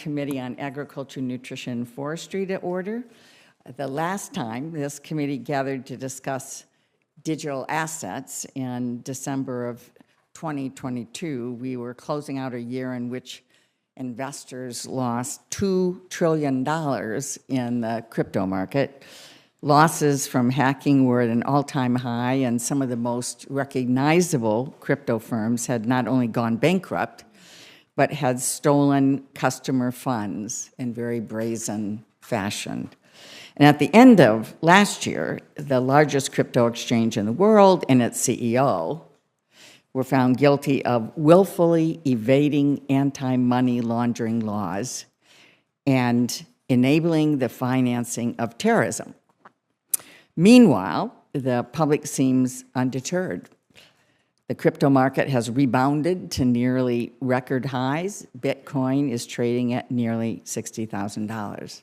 Committee on Agriculture, Nutrition, and Forestry to order. The last time this committee gathered to discuss digital assets in December of 2022, we were closing out a year in which investors lost $2 trillion in the crypto market. Losses from hacking were at an all-time high, and some of the most recognizable crypto firms had not only gone bankrupt, but had stolen customer funds in very brazen fashion. And at the end of last year, the largest crypto exchange in the world and its CEO were found guilty of willfully evading anti-money laundering laws and enabling the financing of terrorism. Meanwhile, the public seems undeterred. The crypto market has rebounded to nearly record highs. Bitcoin is trading at nearly $60,000.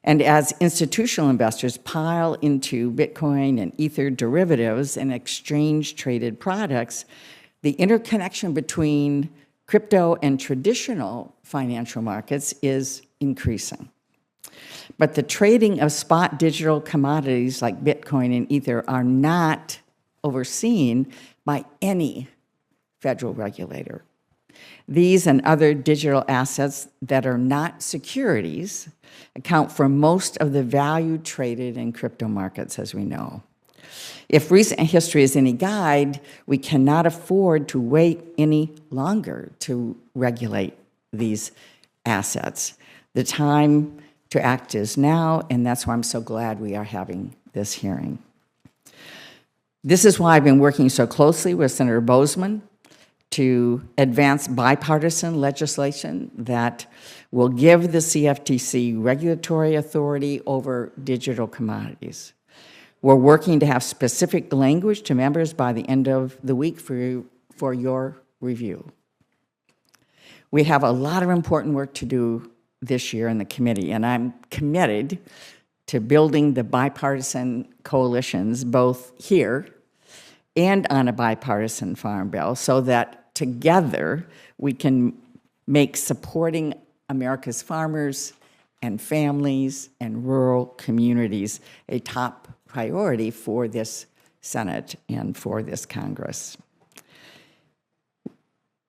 And as institutional investors pile into Bitcoin and Ether derivatives and exchange-traded products, the interconnection between crypto and traditional financial markets is increasing. But the trading of spot digital commodities like Bitcoin and Ether are not overseen by any federal regulator. These and other digital assets that are not securities account for most of the value traded in crypto markets, as we know. If recent history is any guide, we cannot afford to wait any longer to regulate these assets. The time to act is now, and that's why I'm so glad we are having this hearing. This is why I've been working so closely with Senator Boozman to advance bipartisan legislation that will give the CFTC regulatory authority over digital commodities. We're working to have specific language to members by the end of the week for your review. We have a lot of important work to do this year in the committee, and I'm committed to building the bipartisan coalitions both here and on a bipartisan farm bill so that together we can make supporting America's farmers and families and rural communities a top priority for this Senate and for this Congress.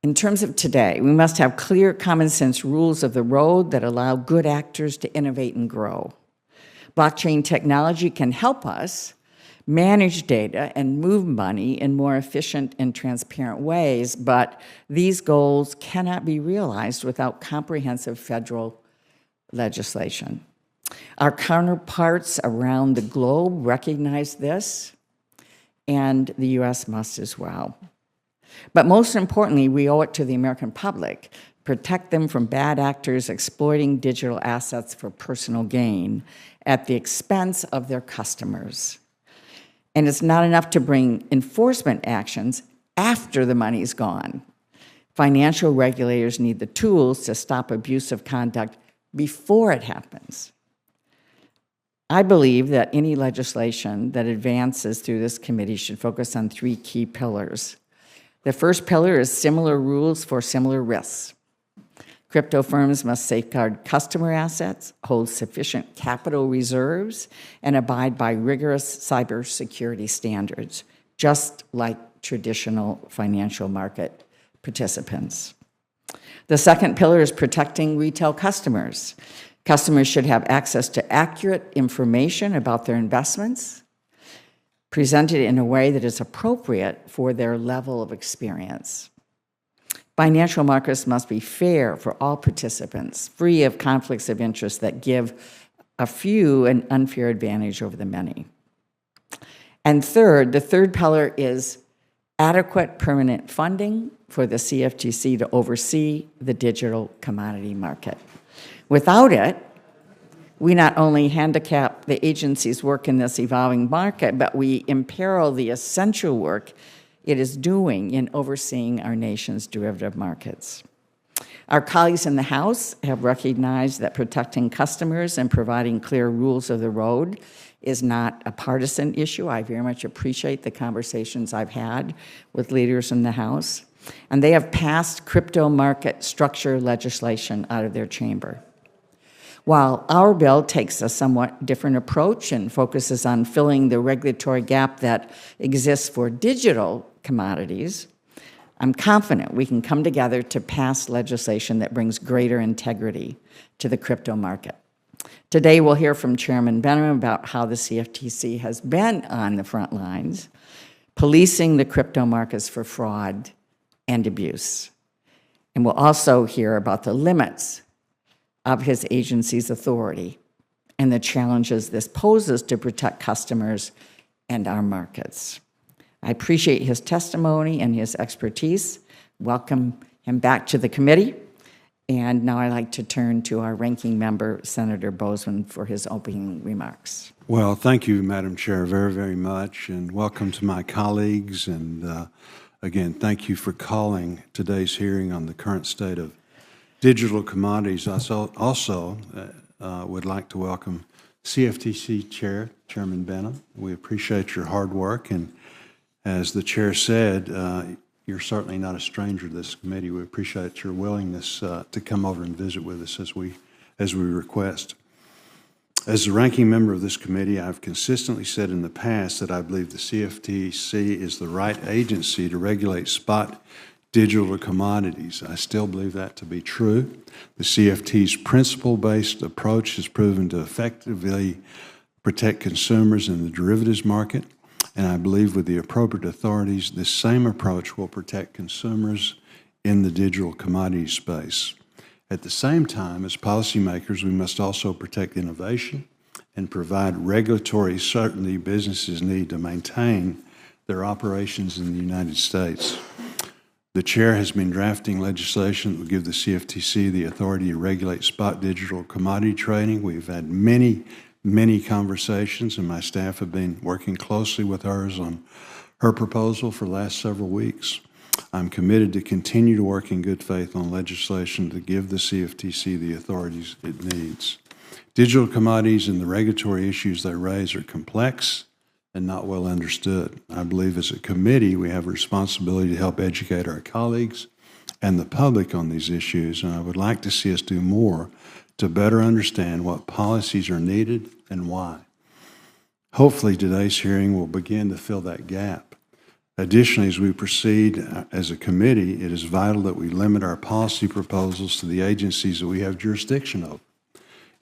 In terms of today, we must have clear common sense rules of the road that allow good actors to innovate and grow. Blockchain technology can help us manage data and move money in more efficient and transparent ways, but these goals cannot be realized without comprehensive federal legislation. Our counterparts around the globe recognize this, and the U.S. must as well. But most importantly, we owe it to the American public, protect them from bad actors exploiting digital assets for personal gain at the expense of their customers. And it's not enough to bring enforcement actions after the money's gone. Financial regulators need the tools to stop abusive conduct before it happens. I believe that any legislation that advances through this committee should focus on three key pillars. The first pillar is similar rules for similar risks. Crypto firms must safeguard customer assets, hold sufficient capital reserves, and abide by rigorous cybersecurity standards, just like traditional financial market participants. The second pillar is protecting retail customers. Customers should have access to accurate information about their investments, presented in a way that is appropriate for their level of experience. Financial markets must be fair for all participants, free of conflicts of interest that give a few an unfair advantage over the many. And third, the third pillar is adequate permanent funding for the CFTC to oversee the digital commodity market. Without it, we not only handicap the agency's work in this evolving market, but we imperil the essential work it is doing in overseeing our nation's derivative markets. Our colleagues in the House have recognized that protecting customers and providing clear rules of the road is not a partisan issue. I very much appreciate the conversations I've had with leaders in the House. and they have passed crypto market structure legislation out of their chamber. While our bill takes a somewhat different approach and focuses on filling the regulatory gap that exists for digital commodities, I'm confident we can come together to pass legislation that brings greater integrity to the crypto market. Today, we'll hear from Chairman Behnam about how the CFTC has been on the front lines, policing the crypto markets for fraud and abuse. And we'll also hear about the limits of his agency's authority and the challenges this poses to protect customers and our markets. I appreciate his testimony and his expertise. Welcome him back to the committee. And now I'd like to turn to our ranking member, Senator Boozman, for his opening remarks. Well, thank you, Madam Chair, very, very much, and welcome to my colleagues. And again, thank you for calling today's hearing on the current state of digital commodities. I also would like to welcome CFTC Chairman Behnam. We appreciate your hard work, and as the chair said, you're certainly not a stranger to this committee. We appreciate your willingness to come over and visit with us as we request. As the ranking member of this committee, I've consistently said in the past that I believe the CFTC is the right agency to regulate spot digital commodities. I still believe that to be true. The CFTC's principle-based approach has proven to effectively protect consumers in the derivatives market, and I believe with the appropriate authorities, this same approach will protect consumers in the digital commodity space. At the same time, as policymakers, we must also protect innovation and provide regulatory certainty businesses need to maintain their operations in the United States. The chair has been drafting legislation that will give the CFTC the authority to regulate spot digital commodity trading. We've had many conversations, and my staff have been working closely with hers on her proposal for the last several weeks. I'm committed to continue to work in good faith on legislation to give the CFTC the authorities it needs. Digital commodities and the regulatory issues they raise are complex and not well understood. I believe as a committee we have a responsibility to help educate our colleagues and the public on these issues, and I would like to see us do more to better understand what policies are needed and why. Hopefully today's hearing will begin to fill that gap. Additionally, as we proceed as a committee, it is vital that we limit our policy proposals to the agencies that we have jurisdiction over.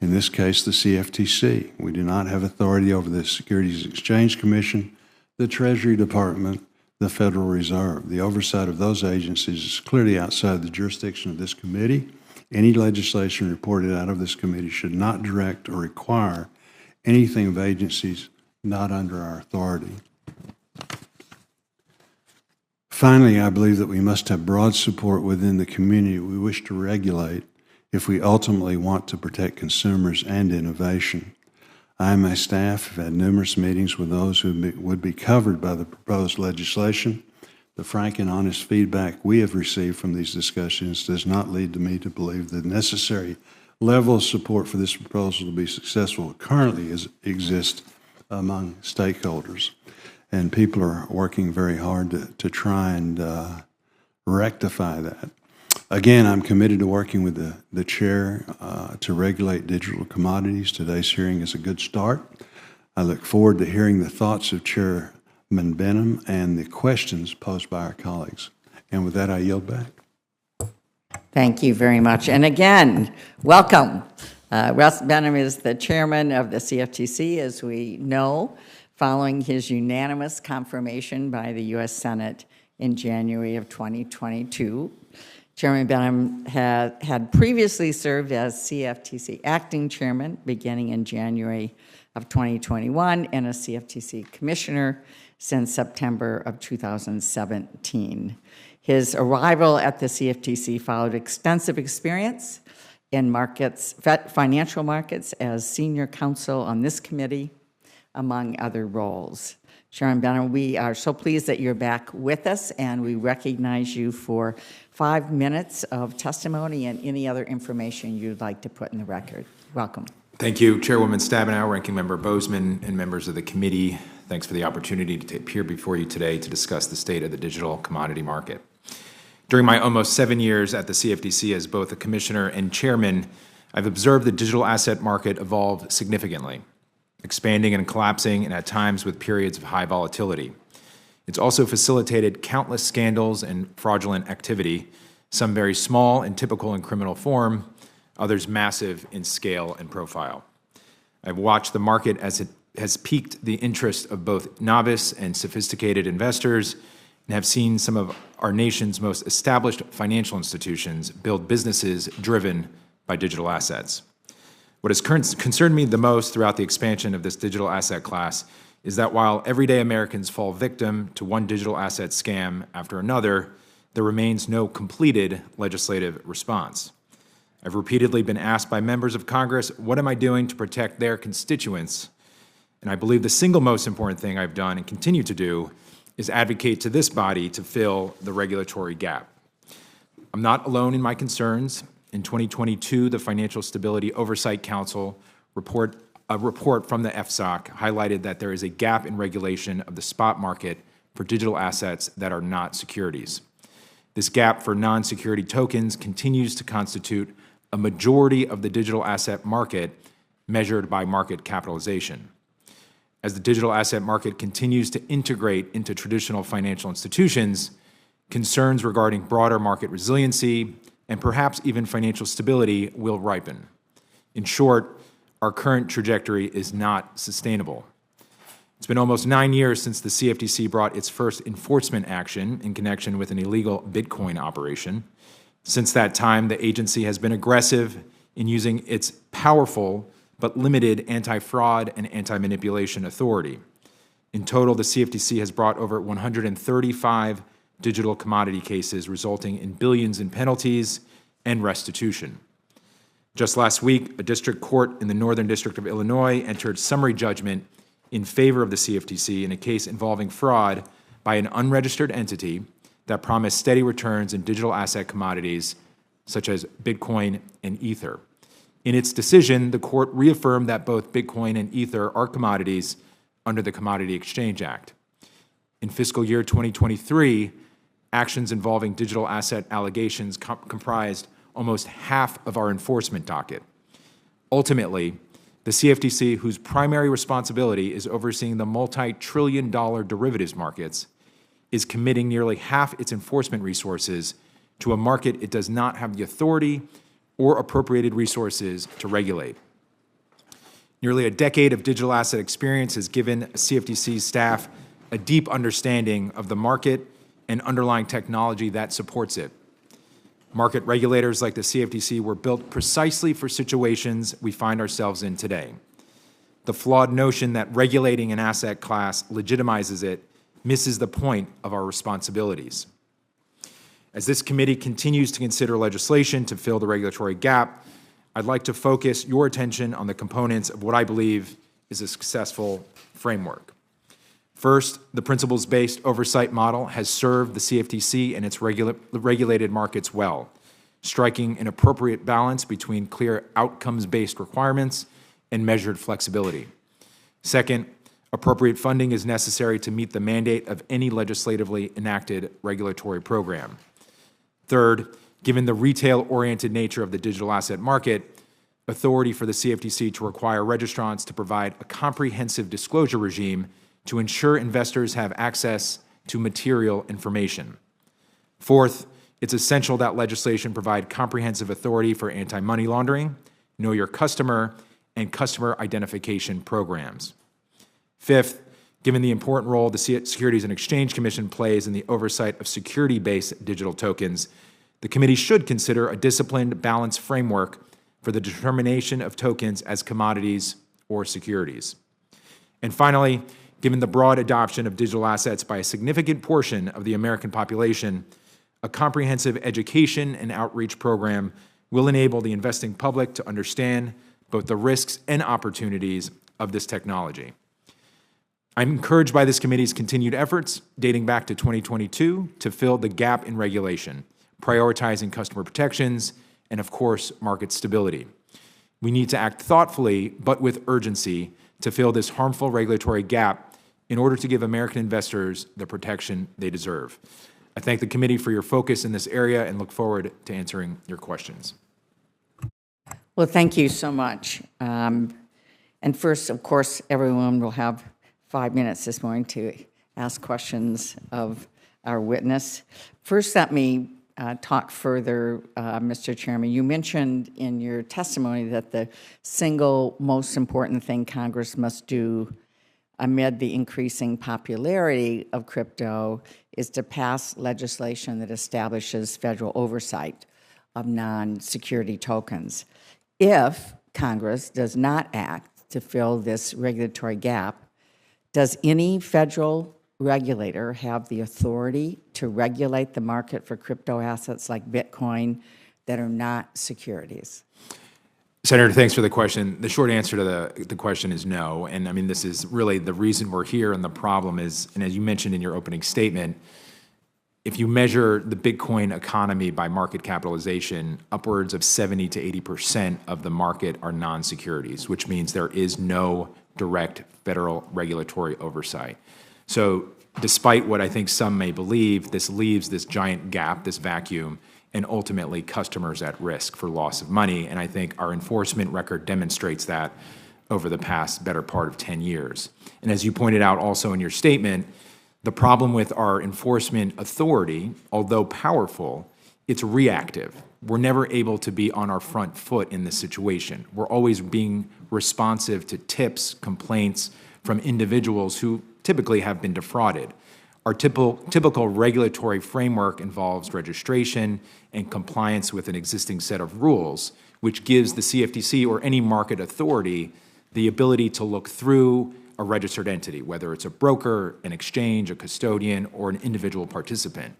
In this case, the CFTC. We do not have authority over the Securities and Exchange Commission, the Treasury Department, the Federal Reserve. The oversight of those agencies is clearly outside the jurisdiction of this committee. Any legislation reported out of this committee should not direct or require anything of agencies not under our authority. Finally, I believe that we must have broad support within the community we wish to regulate if we ultimately want to protect consumers and innovation. I and my staff have had numerous meetings with those who would be covered by the proposed legislation. The frank and honest feedback we have received from these discussions does not lead to me to believe the necessary level of support for this proposal to be successful currently exists among stakeholders. And people are working very hard to try and rectify that. Again, I'm committed to working with the chair to regulate digital commodities. Today's hearing is a good start. I look forward to hearing the thoughts of Chairman Behnam and the questions posed by our colleagues. And with that, I yield back. Thank you very much. And again, welcome. Russ Behnam is the chairman of the CFTC, as we know, following his unanimous confirmation by the U.S. Senate in January of 2022. Chairman Behnam had previously served as CFTC acting chairman beginning in January of 2021 and a CFTC commissioner since September of 2017. His arrival at the CFTC followed extensive experience in markets, financial markets, as senior counsel on this committee, among other roles. Chairman Behnam, we are so pleased that you're back with us, and we recognize you for 5 minutes of testimony and any other information you'd like to put in the record. Welcome. Thank you, Chairwoman Stabenow, Ranking Member Boozman, and members of the committee. Thanks for the opportunity to appear before you today to discuss the state of the digital commodity market. During my almost 7 years at the CFTC as both a commissioner and chairman, I've observed the digital asset market evolve significantly, expanding and collapsing, and at times with periods of high volatility. It's also facilitated countless scandals and fraudulent activity, some very small and typical in criminal form, others massive in scale and profile. I've watched the market as it has piqued the interest of both novice and sophisticated investors, and have seen some of our nation's most established financial institutions build businesses driven by digital assets. What has concerned me the most throughout the expansion of this digital asset class is that while everyday Americans fall victim to one digital asset scam after another, there remains no completed legislative response. I've repeatedly been asked by members of Congress, what am I doing to protect their constituents? And I believe the single most important thing I've done and continue to do is advocate to this body to fill the regulatory gap. I'm not alone in my concerns. In 2022, the Financial Stability Oversight Council a report from the FSOC highlighted that there is a gap in regulation of the spot market for digital assets that are not securities. This gap for non-security tokens continues to constitute a majority of the digital asset market measured by market capitalization. As the digital asset market continues to integrate into traditional financial institutions, concerns regarding broader market resiliency and perhaps even financial stability will ripen. In short, our current trajectory is not sustainable. It's been almost 9 years since the CFTC brought its first enforcement action in connection with an illegal Bitcoin operation. Since that time, the agency has been aggressive in using its powerful but limited anti-fraud and anti-manipulation authority. In total, the CFTC has brought over 135 digital commodity cases, resulting in billions in penalties and restitution. Just last week, a district court in the Northern District of Illinois entered summary judgment in favor of the CFTC in a case involving fraud by an unregistered entity that promised steady returns in digital asset commodities such as Bitcoin and Ether. In its decision, the court reaffirmed that both Bitcoin and Ether are commodities under the Commodity Exchange Act. In fiscal year 2023, actions involving digital asset allegations comprised almost half of our enforcement docket. Ultimately, the CFTC, whose primary responsibility is overseeing the multi-trillion-dollar derivatives markets, is committing nearly half its enforcement resources to a market it does not have the authority or appropriated resources to regulate. Nearly a decade of digital asset experience has given CFTC staff a deep understanding of the market and underlying technology that supports it. Market regulators like the CFTC were built precisely for situations we find ourselves in today. The flawed notion that regulating an asset class legitimizes it misses the point of our responsibilities. As this committee continues to consider legislation to fill the regulatory gap, I'd like to focus your attention on the components of what I believe is a successful framework. First, the principles-based oversight model has served the CFTC and its regulated markets well, striking an appropriate balance between clear outcomes-based requirements and measured flexibility. Second, appropriate funding is necessary to meet the mandate of any legislatively enacted regulatory program. Third, given the retail-oriented nature of the digital asset market, authority for the CFTC to require registrants to provide a comprehensive disclosure regime to ensure investors have access to material information. Fourth, it's essential that legislation provide comprehensive authority for anti-money laundering, know your customer, and customer identification programs. Fifth, given the important role the Securities and Exchange Commission plays in the oversight of security-based digital tokens, the committee should consider a disciplined, balanced framework for the determination of tokens as commodities or securities. And finally, given the broad adoption of digital assets by a significant portion of the American population, a comprehensive education and outreach program will enable the investing public to understand both the risks and opportunities of this technology. I'm encouraged by this committee's continued efforts dating back to 2022 to fill the gap in regulation, prioritizing customer protections, and of course, market stability. We need to act thoughtfully, but with urgency, to fill this harmful regulatory gap in order to give American investors the protection they deserve. I thank the committee for your focus in this area and look forward to answering your questions. Well, thank you so much. And first, of course, everyone will have 5 minutes this morning to ask questions of our witness. First, let me talk further, Mr. Chairman. You mentioned in your testimony that the single most important thing Congress must do amid the increasing popularity of crypto is to pass legislation that establishes federal oversight of non-security tokens. If Congress does not act to fill this regulatory gap, does any federal regulator have the authority to regulate the market for crypto assets like Bitcoin that are not securities? Senator, thanks for the question. The short answer to the question is no. And I mean, this is really the reason we're here, and the problem is, and as you mentioned in your opening statement, if you measure the Bitcoin economy by market capitalization, upwards of 70 to 80% of the market are non-securities, which means there is no direct federal regulatory oversight. So despite what I think some may believe, this leaves this giant gap, this vacuum, and ultimately customers at risk for loss of money. And I think our enforcement record demonstrates that over the past better part of 10 years. And as you pointed out also in your statement, the problem with our enforcement authority, although powerful, it's reactive. We're never able to be on our front foot in this situation. We're always being responsive to tips, complaints from individuals who typically have been defrauded. Our typical regulatory framework involves registration and compliance with an existing set of rules, which gives the CFTC or any market authority the ability to look through a registered entity, whether it's a broker, an exchange, a custodian, or an individual participant.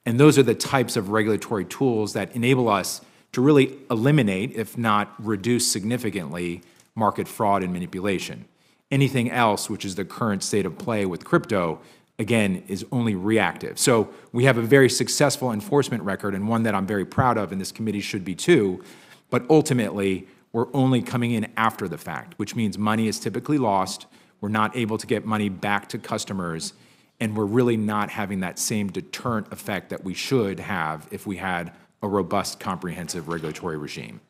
And those are the types of regulatory tools that enable us to really eliminate, if not reduce significantly, market fraud and manipulation. Anything else, which is the current state of play with crypto, again, is only reactive. So we have a very successful enforcement record, and one that I'm very proud of, and this committee should be too, but ultimately, we're only coming in after the fact, which means money is typically lost, we're not able to get money back to customers, and we're really not having that same deterrent effect that we should have if we had a robust, comprehensive regulatory regime.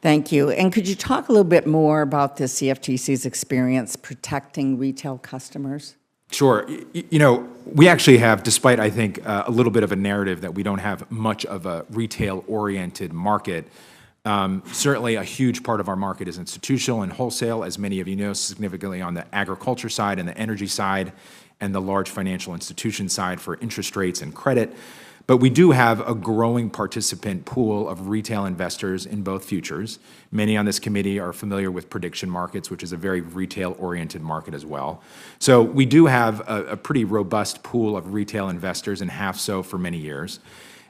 Thank you. And could you talk a little bit more about the CFTC's experience protecting retail customers? Sure. You know, we actually have, despite I think a little bit of a narrative that we don't have much of a retail-oriented market, certainly a huge part of our market is institutional and wholesale, as many of you know, significantly on the agriculture side and the energy side and the large financial institution side for interest rates and credit. But we do have a growing participant pool of retail investors in both futures. Many on this committee are familiar with prediction markets, which is a very retail-oriented market as well. So we do have a pretty robust pool of retail investors, and have so for many years.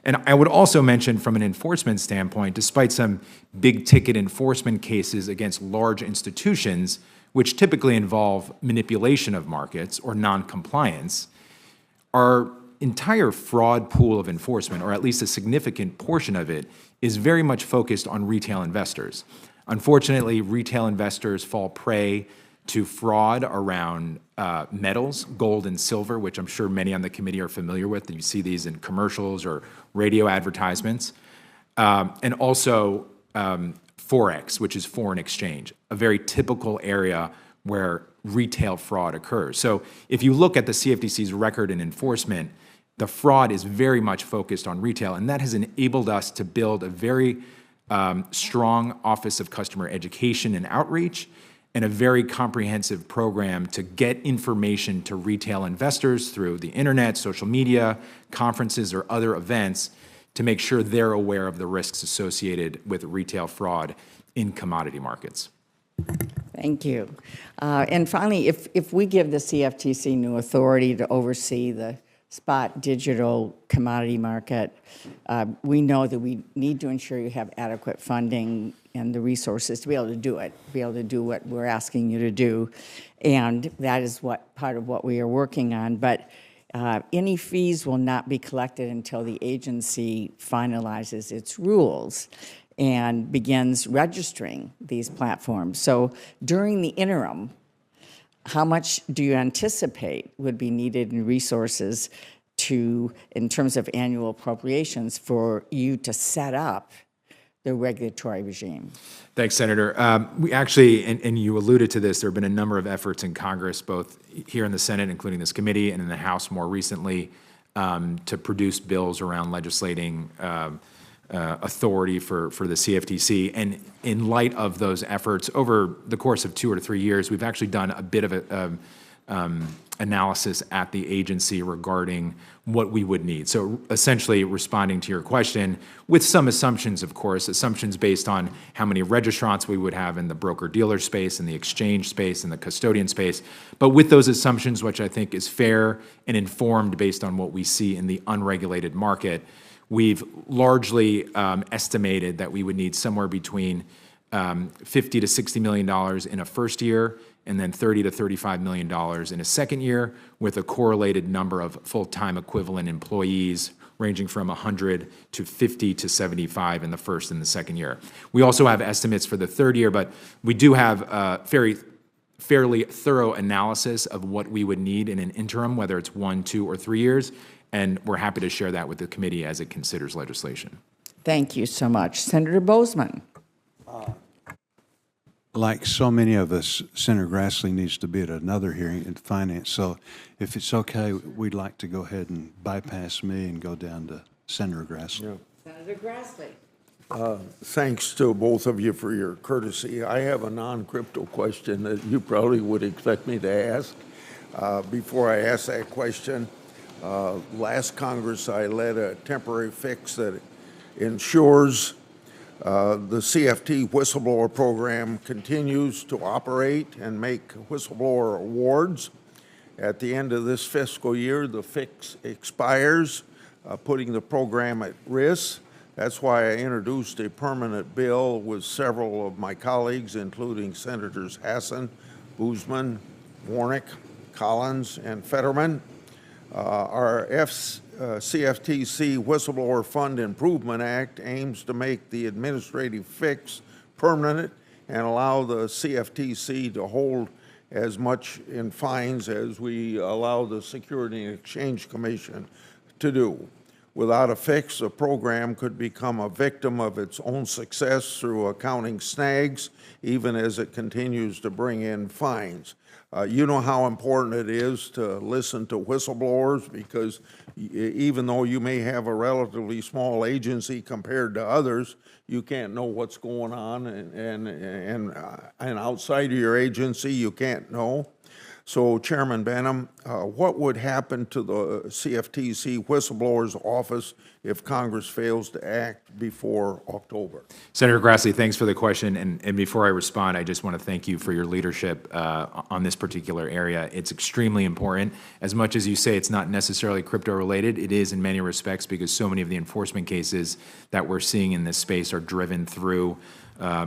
And I would also mention from an enforcement standpoint, despite some big-ticket enforcement cases against large institutions, which typically involve manipulation of markets or non-compliance, our entire fraud pool of enforcement, or at least a significant portion of it, is very much focused on retail investors. Unfortunately, retail investors fall prey to fraud around metals, gold and silver, which I'm sure many on the committee are familiar with. You see these in commercials or radio advertisements. And also Forex, which is foreign exchange, a very typical area where retail fraud occurs. So if you look at the CFTC's record in enforcement, the fraud is very much focused on retail, and that has enabled us to build a very strong Office of Customer Education and Outreach, and a very comprehensive program to get information to retail investors through the internet, social media, conferences, or other events to make sure they're aware of the risks associated with retail fraud in commodity markets. Thank you. And finally, if we give the CFTC new authority to oversee the spot digital commodity market, we know that we need to ensure you have adequate funding and the resources to be able to do it, be able to do what we're asking you to do. And that is what part of what we are working on. But any fees will not be collected until the agency finalizes its rules and begins registering these platforms. So during the interim, how much do you anticipate would be needed in resources to, in terms of annual appropriations, for you to set up the regulatory regime? Thanks, Senator. We actually, and you alluded to this, there have been a number of efforts in Congress, both here in the Senate, including this committee, and in the House more recently, to produce bills around legislating authority for the CFTC. And in light of those efforts, over the course of 2 or 3 years, we've actually done a bit of a analysis at the agency regarding what we would need. So essentially responding to your question with some assumptions, of course, assumptions based on how many registrants we would have in the broker-dealer space, in the exchange space, in the custodian space. But with those assumptions, which I think is fair and informed based on what we see in the unregulated market, we've largely estimated that we would need somewhere between $50 to $60 million in a first year, and then $30 to $35 million in a second year, with a correlated number of full-time equivalent employees ranging from 100 to 50 to 75 in the first and the second year. We also have estimates for the third year, but we do have a fairly thorough analysis of what we would need in an interim, whether it's 1, 2, or 3 years, and we're happy to share that with the committee as it considers legislation. Thank you so much. Senator Bozeman. Like so many of us, Senator Grassley needs to be at another hearing in finance. So if it's okay, we'd like to go ahead and bypass me and go down to Senator Grassley. Yeah. Senator Grassley. Thanks to both of you for your courtesy. I have a non-crypto question that you probably would expect me to ask. Before I ask that question, last Congress I led a temporary fix that ensures the CFT whistleblower program continues to operate and make whistleblower awards. At the end of this fiscal year, the fix expires, putting the program at risk. That's why I introduced a permanent bill with several of my colleagues, including Senators Hassan, Boozman, Warnick, Collins, and Fetterman. Our CFTC Whistleblower Fund Improvement Act aims to make the administrative fix permanent and allow the CFTC to hold as much in fines as we allow the Security and Exchange Commission to do. Without a fix, the program could become a victim of its own success through accounting snags, even as it continues to bring in fines. You know how important it is to listen to whistleblowers, because even though you may have a relatively small agency compared to others, you can't know what's going on, and outside of your agency you can't know. So, Chairman Behnam, what would happen to the CFTC Whistleblower's Office if Congress fails to act before October? Senator Grassley, thanks for the question. And before I respond, I just want to thank you for your leadership on this particular area. It's extremely important. As much as you say it's not necessarily crypto related, it is in many respects, because so many of the enforcement cases that we're seeing in this space are driven through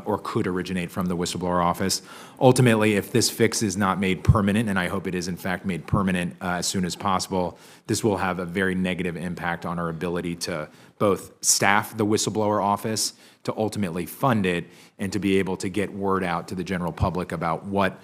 or could originate from the whistleblower office. Ultimately, if this fix is not made permanent, and I hope it is in fact made permanent as soon as possible, this will have a very negative impact on our ability to both staff the whistleblower office, to ultimately fund it, and to be able to get word out to the general public about what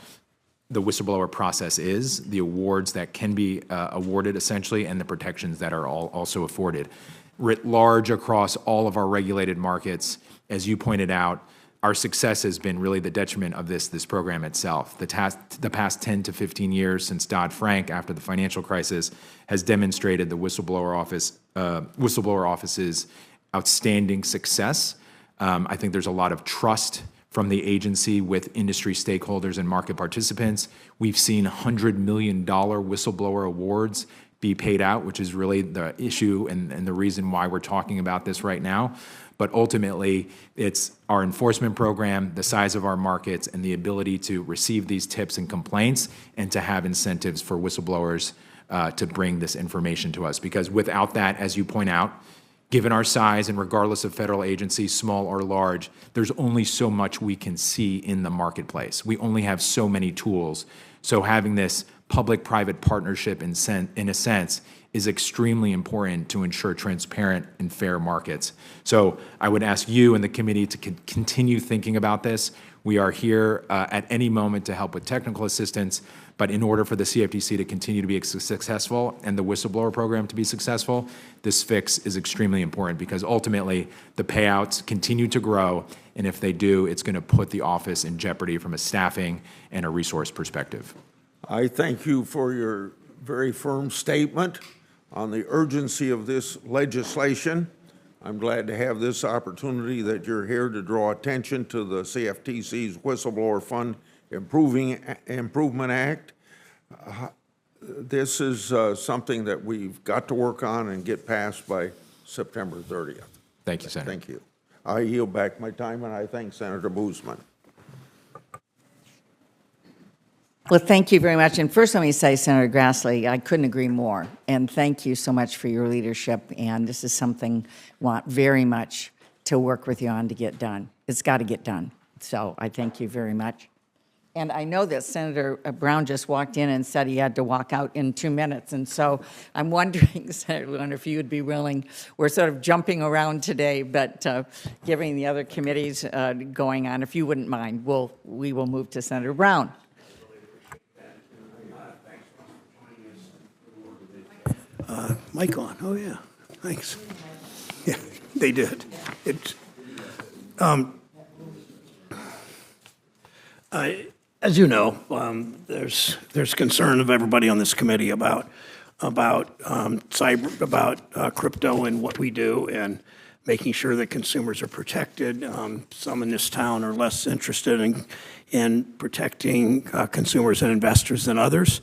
the whistleblower process is, the awards that can be awarded essentially, and the protections that are also afforded. Writ large across all of our regulated markets, as you pointed out, our success has been really the detriment of this program itself. The past 10 to 15 years since Dodd-Frank, after the financial crisis, has demonstrated the whistleblower office's outstanding success. I think there's a lot of trust from the agency with industry stakeholders and market participants. We've seen $100 million whistleblower awards be paid out, which is really the issue and the reason why we're talking about this right now. But ultimately, it's our enforcement program, the size of our markets, and the ability to receive these tips and complaints, and to have incentives for whistleblowers to bring this information to us. Because without that, as you point out, given our size and regardless of federal agency, small or large, there's only so much we can see in the marketplace. We only have so many tools. So having this public-private partnership, in a sense, is extremely important to ensure transparent and fair markets. So I would ask you and the committee to continue thinking about this. We are here at any moment to help with technical assistance, but in order for the CFTC to continue to be successful and the whistleblower program to be successful, this fix is extremely important because ultimately the payouts continue to grow, and if they do, it's going to put the office in jeopardy from a staffing and a resource perspective. I thank you for your very firm statement on the urgency of this legislation. I'm glad to have this opportunity that you're here to draw attention to the CFTC's Whistleblower Fund Improvement Act. This is something that we've got to work on and get passed by September 30th. Thank you, Senator. Thank you. I yield back my time, and I thank Senator Boozman. Well, thank you very much. And first, let me say, Senator Grassley, I couldn't agree more. And thank you so much for your leadership. And this is something I want very much to work with you on to get done. It's got to get done. So I thank you very much. And I know that Senator Brown just walked in and said he had to walk out in 2 minutes. And so I'm wondering, Senator Lewin, if you would be willing, we're sort of jumping around today, but giving the other committees going on, if you wouldn't mind, we will move to Senator Brown. Mic on. Oh, yeah. Thanks. Yeah, they did. As you know, there's concern of everybody on this committee about cyber, about crypto and what we do, and making sure that consumers are protected. Some in this town are less interested in protecting consumers and investors than others.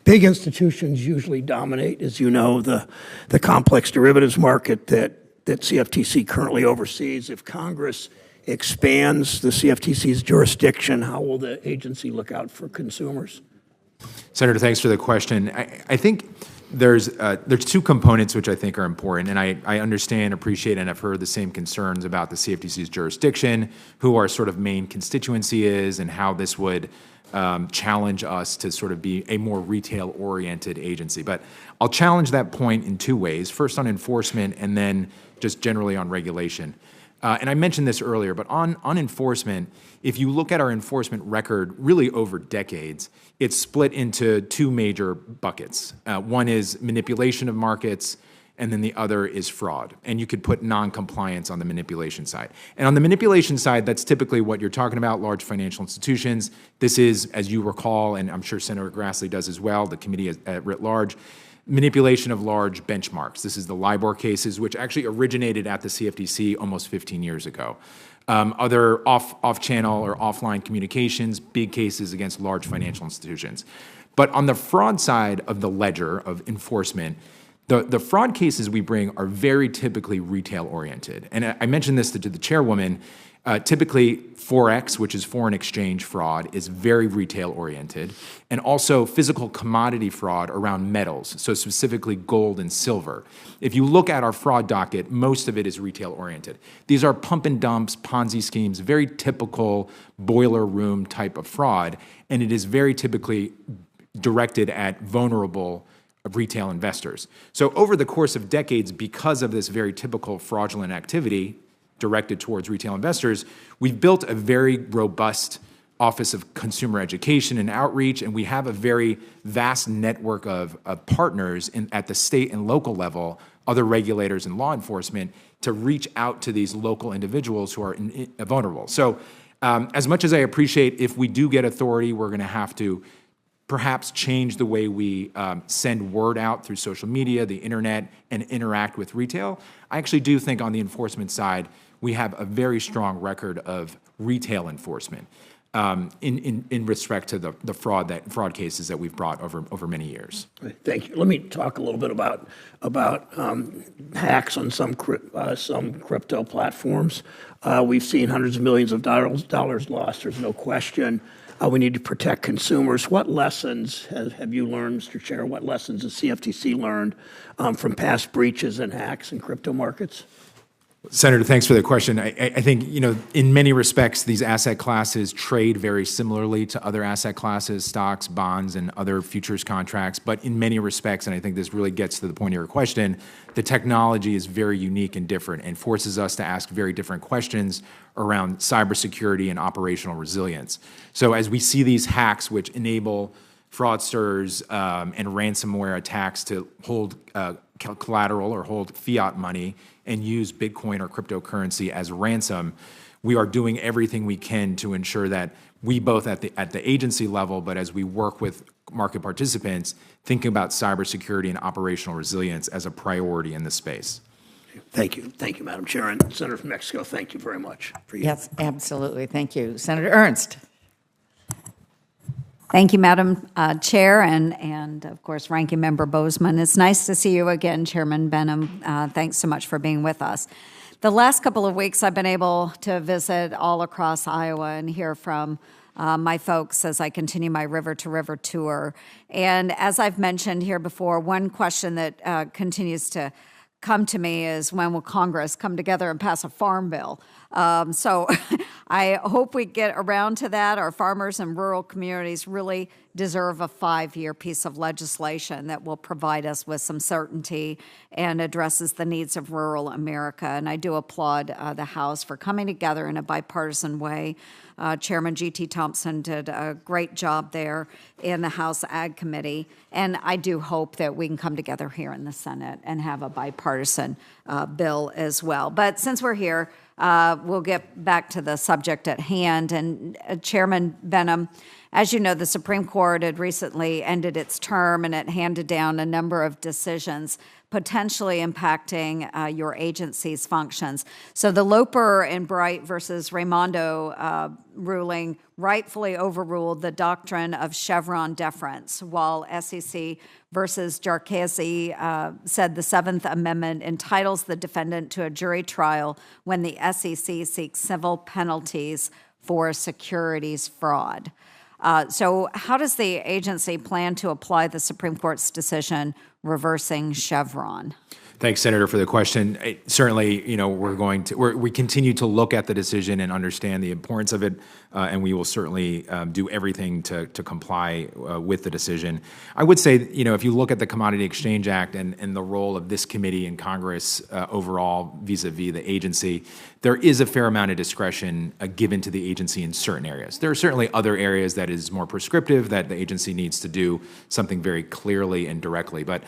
Big institutions usually dominate, as you know, the complex derivatives market that CFTC currently oversees. If Congress expands the CFTC's jurisdiction, how will the agency look out for consumers? Senator, thanks for the question. I think there's two components which I think are important, and I understand, appreciate, and I've heard the same concerns about the CFTC's jurisdiction, who our sort of main constituency is, and how this would challenge us to sort of be a more retail-oriented agency. But I'll challenge that point in two ways. First on enforcement, and then just generally on regulation. And I mentioned this earlier, but on enforcement, if you look at our enforcement record really over decades, it's split into two major buckets. One is manipulation of markets, and then the other is fraud. And you could put non-compliance on the manipulation side. And on the manipulation side, that's typically what you're talking about, large financial institutions. This is, as you recall, and I'm sure Senator Grassley does as well, the committee writ large, manipulation of large benchmarks. This is the LIBOR cases, which actually originated at the CFTC almost 15 years ago. Other off-channel or offline communications, big cases against large financial institutions. But on the fraud side of the ledger of enforcement, the fraud cases we bring are very typically retail-oriented. And I mentioned this to the chairwoman. Typically, Forex, which is foreign exchange fraud, is very retail-oriented. And also physical commodity fraud around metals, so specifically gold and silver. If you look at our fraud docket, most of it is retail-oriented. These are pump and dumps, Ponzi schemes, very typical boiler room type of fraud, and it is very typically directed at vulnerable retail investors. So over the course of decades, because of this very typical fraudulent activity directed towards retail investors, we've built a very robust Office of Consumer Education and Outreach, and we have a very vast network of partners at the state and local level, other regulators and law enforcement, to reach out to these local individuals who are vulnerable. So as much as I appreciate if we do get authority, we're going to have to perhaps change the way we send word out through social media, the internet, and interact with retail. I actually do think on the enforcement side, we have a very strong record of retail enforcement in respect to the fraud cases that we've brought over many years. Thank you. Let me talk a little bit about hacks on some crypto platforms. We've seen hundreds of millions of dollars lost. There's no question. We need to protect consumers. What lessons have you learned, Mr. Chair? What lessons has CFTC learned from past breaches and hacks in crypto markets? Senator, thanks for the question. I think, in many respects, these asset classes trade very similarly to other asset classes, stocks, bonds, and other futures contracts. But in many respects, and I think this really gets to the point of your question, the technology is very unique and different and forces us to ask very different questions around cybersecurity and operational resilience. So as we see these hacks which enable fraudsters and ransomware attacks to hold collateral or hold fiat money and use Bitcoin or cryptocurrency as ransom, we are doing everything we can to ensure that we both at the agency level, but as we work with market participants, thinking about cybersecurity and operational resilience as a priority in this space. Thank you. Thank you, Madam Chair. And Senator from Mexico, thank you very much for your Yes, absolutely. Thank you. Senator Ernst. Thank you, Madam Chair, and of course, Ranking Member Bozeman. It's nice to see you again, Chairman Behnam. Thanks so much for being with us. The last couple of weeks, I've been able to visit all across Iowa and hear from my folks as I continue my river-to-river tour. And as I've mentioned here before, one question that continues to come to me is, when will Congress come together and pass a farm bill? So I hope we get around to that. Our farmers and rural communities really deserve a 5-year piece of legislation that will provide us with some certainty and addresses the needs of rural America. And I do applaud the House for coming together in a bipartisan way. Chairman G.T. Thompson did a great job there in the House Ag Committee. And I do hope that we can come together here in the Senate and have a bipartisan bill as well. But since we're here, we'll get back to the subject at hand. And Chairman Behnam, as you know, the Supreme Court had recently ended its term, and it handed down a number of decisions potentially impacting your agency's functions. So the Loper and Bright versus Raimondo ruling rightfully overruled the doctrine of Chevron deference, while SEC versus Jarchese said the Seventh Amendment entitles the defendant to a jury trial when the SEC seeks civil penalties for securities fraud. So how does the agency plan to apply the Supreme Court's decision reversing Chevron? Thanks, Senator, for the question. Certainly, we continue to look at the decision and understand the importance of it, and we will certainly do everything to comply with the decision. I would say, if you look at the Commodity Exchange Act and the role of this committee in Congress overall vis-a-vis the agency, there is a fair amount of discretion given to the agency in certain areas. There are certainly other areas that is more prescriptive that the agency needs to do something very clearly and directly, but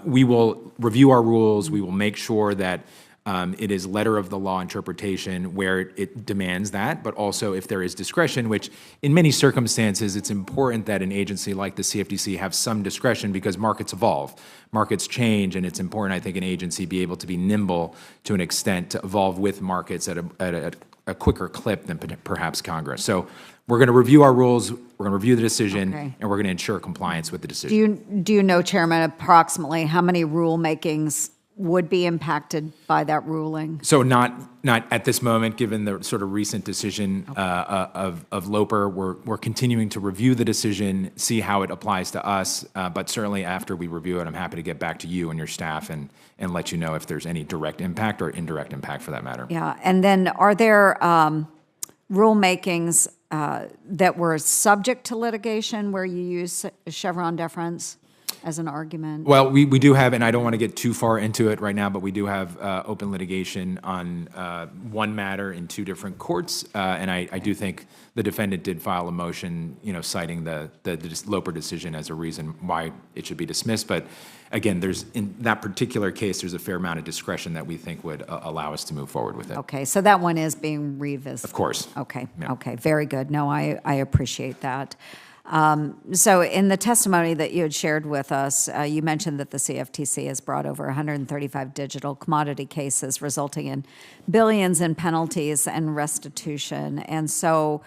we will review our rules. We will make sure that it is letter of the law interpretation where it demands that, but also if there is discretion, which in many circumstances, it's important that an agency like the CFTC have some discretion because markets evolve, markets change, and it's important, I think, an agency be able to be nimble to an extent to evolve with markets at a quicker clip than perhaps Congress. So we're going to review our rules, we're going to review the decision, Okay. and we're going to ensure compliance with the decision. Do you know, Chairman, approximately how many rulemakings would be impacted by that ruling? So not at this moment, given the sort of recent decision of Loper. We're continuing to review the decision, see how it applies to us, but certainly after we review it, I'm happy to get back to you and your staff and let you know if there's any direct impact or indirect impact for that matter. Yeah, and then are there rulemakings that were subject to litigation where you use Chevron deference as an argument? Well, we do have, and I don't want to get too far into it right now, but we do have open litigation on one matter in 2 different courts, and I do think the defendant did file a motion, citing the Loper decision as a reason why it should be dismissed. But again, in that particular case, there's a fair amount of discretion that we think would allow us to move forward with it. Okay, so that one is being revisited. Of course. Okay, Yeah. okay, very good. No, I appreciate that. So in the testimony that you had shared with us, you mentioned that the CFTC has brought over 135 digital commodity cases, resulting in billions in penalties and restitution. And so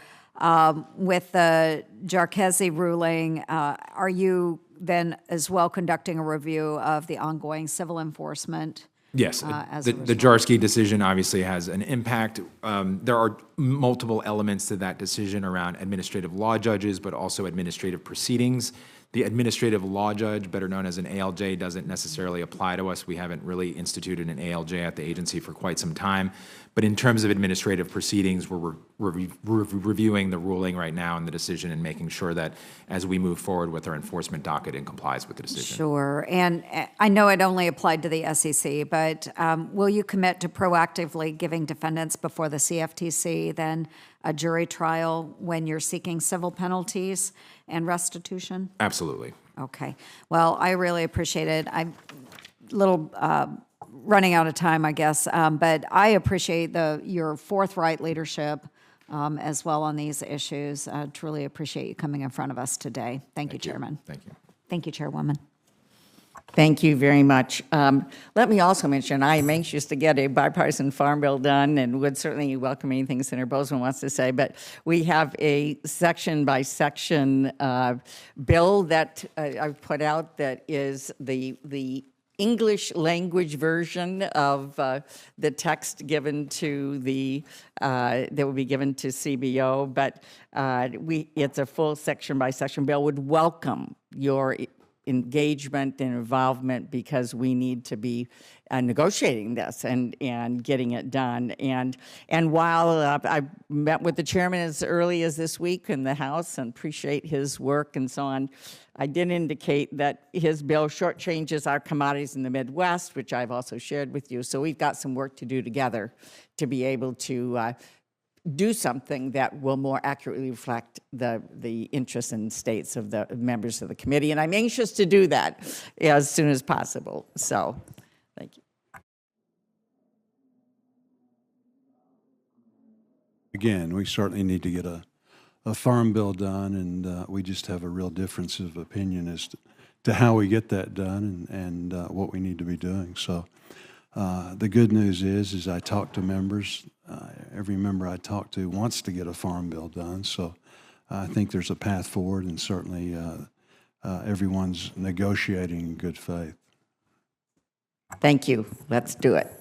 with the Jarchese ruling, are you then as well conducting a review of the ongoing civil enforcement? Yes, as the a result. Jarski decision obviously has an impact. There are multiple elements to that decision around administrative law judges, but also administrative proceedings The administrative law judge, better known as an ALJ, doesn't necessarily apply to us. We haven't really instituted an ALJ at the agency for quite some time. But in terms of administrative proceedings, we're reviewing the ruling right now and the decision and making sure that as we move forward with our enforcement docket, it complies with the decision. Sure. And I know it only applied to the SEC, but will you commit to proactively giving defendants before the CFTC then a jury trial when you're seeking civil penalties and restitution? Absolutely. Okay. Well, I really appreciate it. I'm a little running out of time, I guess, but I appreciate your forthright leadership as well on these issues. I truly appreciate you coming in front of us today. Thank you, Chairman. Thank you. Thank you, Chairwoman. Thank you very much. Let me also mention, I am anxious to get a bipartisan farm bill done and would certainly welcome anything Senator Bozeman wants to say, but we have a section-by-section bill that I've put out that is the English language version of the text given to that will be given to CBO, but it's a full section-by-section bill. Would welcome your engagement and involvement because we need to be negotiating this and getting it done. And while I met with the chairman as early as this week in the House and appreciate his work and so on, I did indicate that his bill shortchanges our commodities in the Midwest, which I've also shared with you. So we've got some work to do together to be able to do something that will more accurately reflect the interests and states of the members of the committee. And I'm anxious to do that as soon as possible. So, thank you. Again, we certainly need to get a farm bill done, and we just have a real difference of opinion as to how we get that done and what we need to be doing. So the good news is I talk to members. Every member I talk to wants to get a farm bill done. So I think there's a path forward, and certainly everyone's negotiating in good faith. Thank you. Let's do it.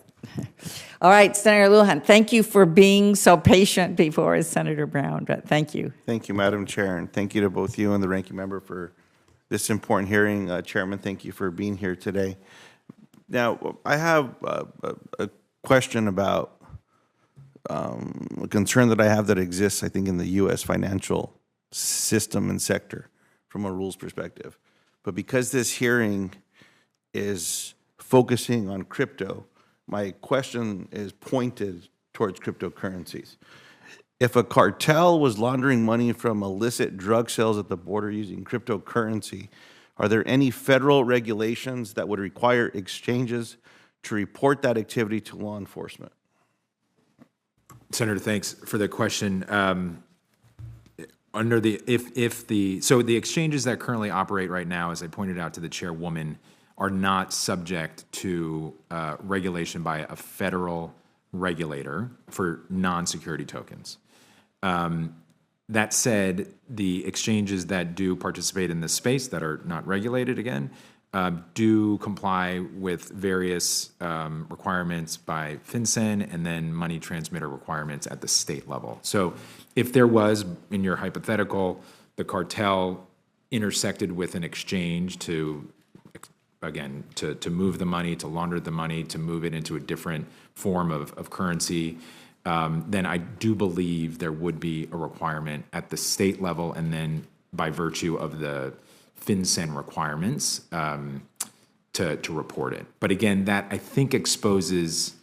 All right, Senator Lujan, thank you for being so patient before as Senator Brown, but thank you. Thank you, Madam Chair, and thank you to both you and the ranking member for this important hearing. Chairman, thank you for being here today. Now, I have a question about a concern that I have that exists, I think, in the U.S. financial system and sector from a rules perspective. But because this hearing is focusing on crypto, my question is pointed towards cryptocurrencies. If a cartel was laundering money from illicit drug sales at the border using cryptocurrency, are there any federal regulations that would require exchanges to report that activity to law enforcement? Senator, thanks for the question. Under the so the exchanges that currently operate right now, as I pointed out to the chairwoman, are not subject to regulation by a federal regulator for non-security tokens. That said, the exchanges that do participate in this space that are not regulated, again, do comply with various requirements by FinCEN and then money transmitter requirements at the state level. So if there was, in your hypothetical, the cartel intersected with an exchange to move the money, to launder the money, to move it into a different form of currency, then I do believe there would be a requirement at the state level and then by virtue of the FinCEN requirements to report it. But again, that I think exposes...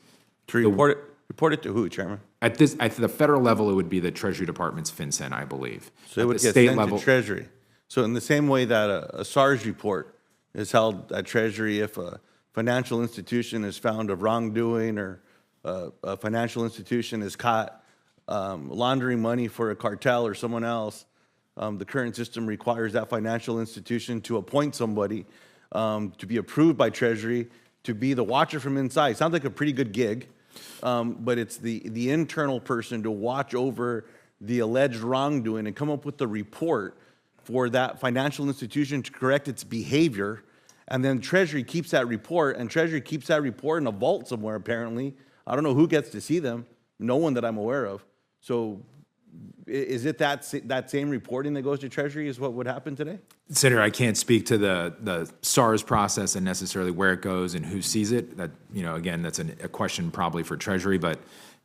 To report it to who, Chairman? At the federal level, it would be the Treasury Department's FinCEN, I believe. So it would get sent to Treasury. So in the same way that a SARS report is held at Treasury if a financial institution is found of wrongdoing or a financial institution is caught laundering money for a cartel or someone else, the current system requires that financial institution to appoint somebody to be approved by Treasury to be the watcher from inside. Sounds like a pretty good gig, but it's the internal person to watch over the alleged wrongdoing and come up with the report for that financial institution to correct its behavior. And then Treasury keeps that report, and Treasury keeps that report in a vault somewhere, apparently. I don't know who gets to see them. No one that I'm aware of. So Is it that same reporting that goes to Treasury is what would happen today? Senator, I can't speak to the SARS process and necessarily where it goes and who sees it. That, again, that's a question probably for Treasury, but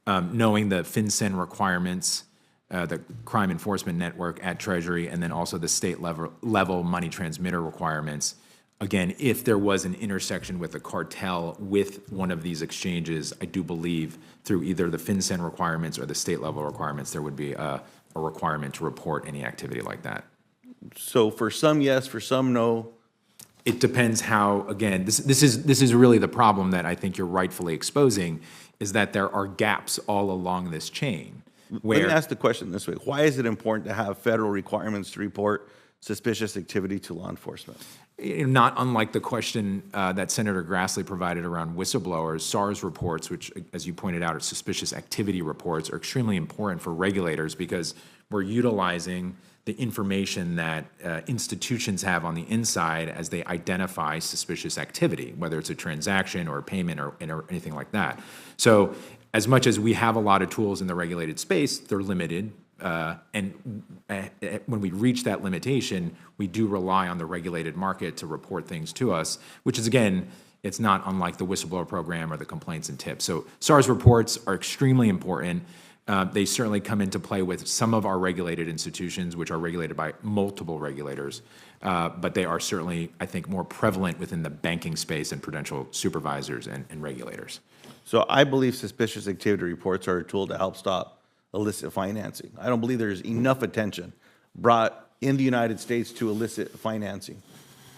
knowing the FinCEN requirements, the crime enforcement network at Treasury, and then also the state level money transmitter requirements. Again, if there was an intersection with a cartel with one of these exchanges, I do believe through either the FinCEN requirements or the state level requirements, there would be a requirement to report any activity like that. So for some, yes, for some, no. It depends how, again, this is really the problem that I think you're rightfully exposing, is that there are gaps all along this chain. Let me ask the question this way. Why is it important to have federal requirements to report suspicious activity to law enforcement? Not unlike the question that Senator Grassley provided around whistleblowers, SARS reports, which, as you pointed out, are suspicious activity reports, are extremely important for regulators because we're utilizing the information that institutions have on the inside as they identify suspicious activity, whether it's a transaction or a payment or anything like that. So as much as we have a lot of tools in the regulated space, they're limited. And when we reach that limitation, we do rely on the regulated market to report things to us, which is, again, it's not unlike the whistleblower program or the complaints and tips. So SARS reports are extremely important. They certainly come into play with some of our regulated institutions, which are regulated by multiple regulators, but they are certainly, I think, more prevalent within the banking space and prudential supervisors and regulators. So I believe suspicious activity reports are a tool to help stop illicit financing. I don't believe there's enough attention brought in the United States to illicit financing.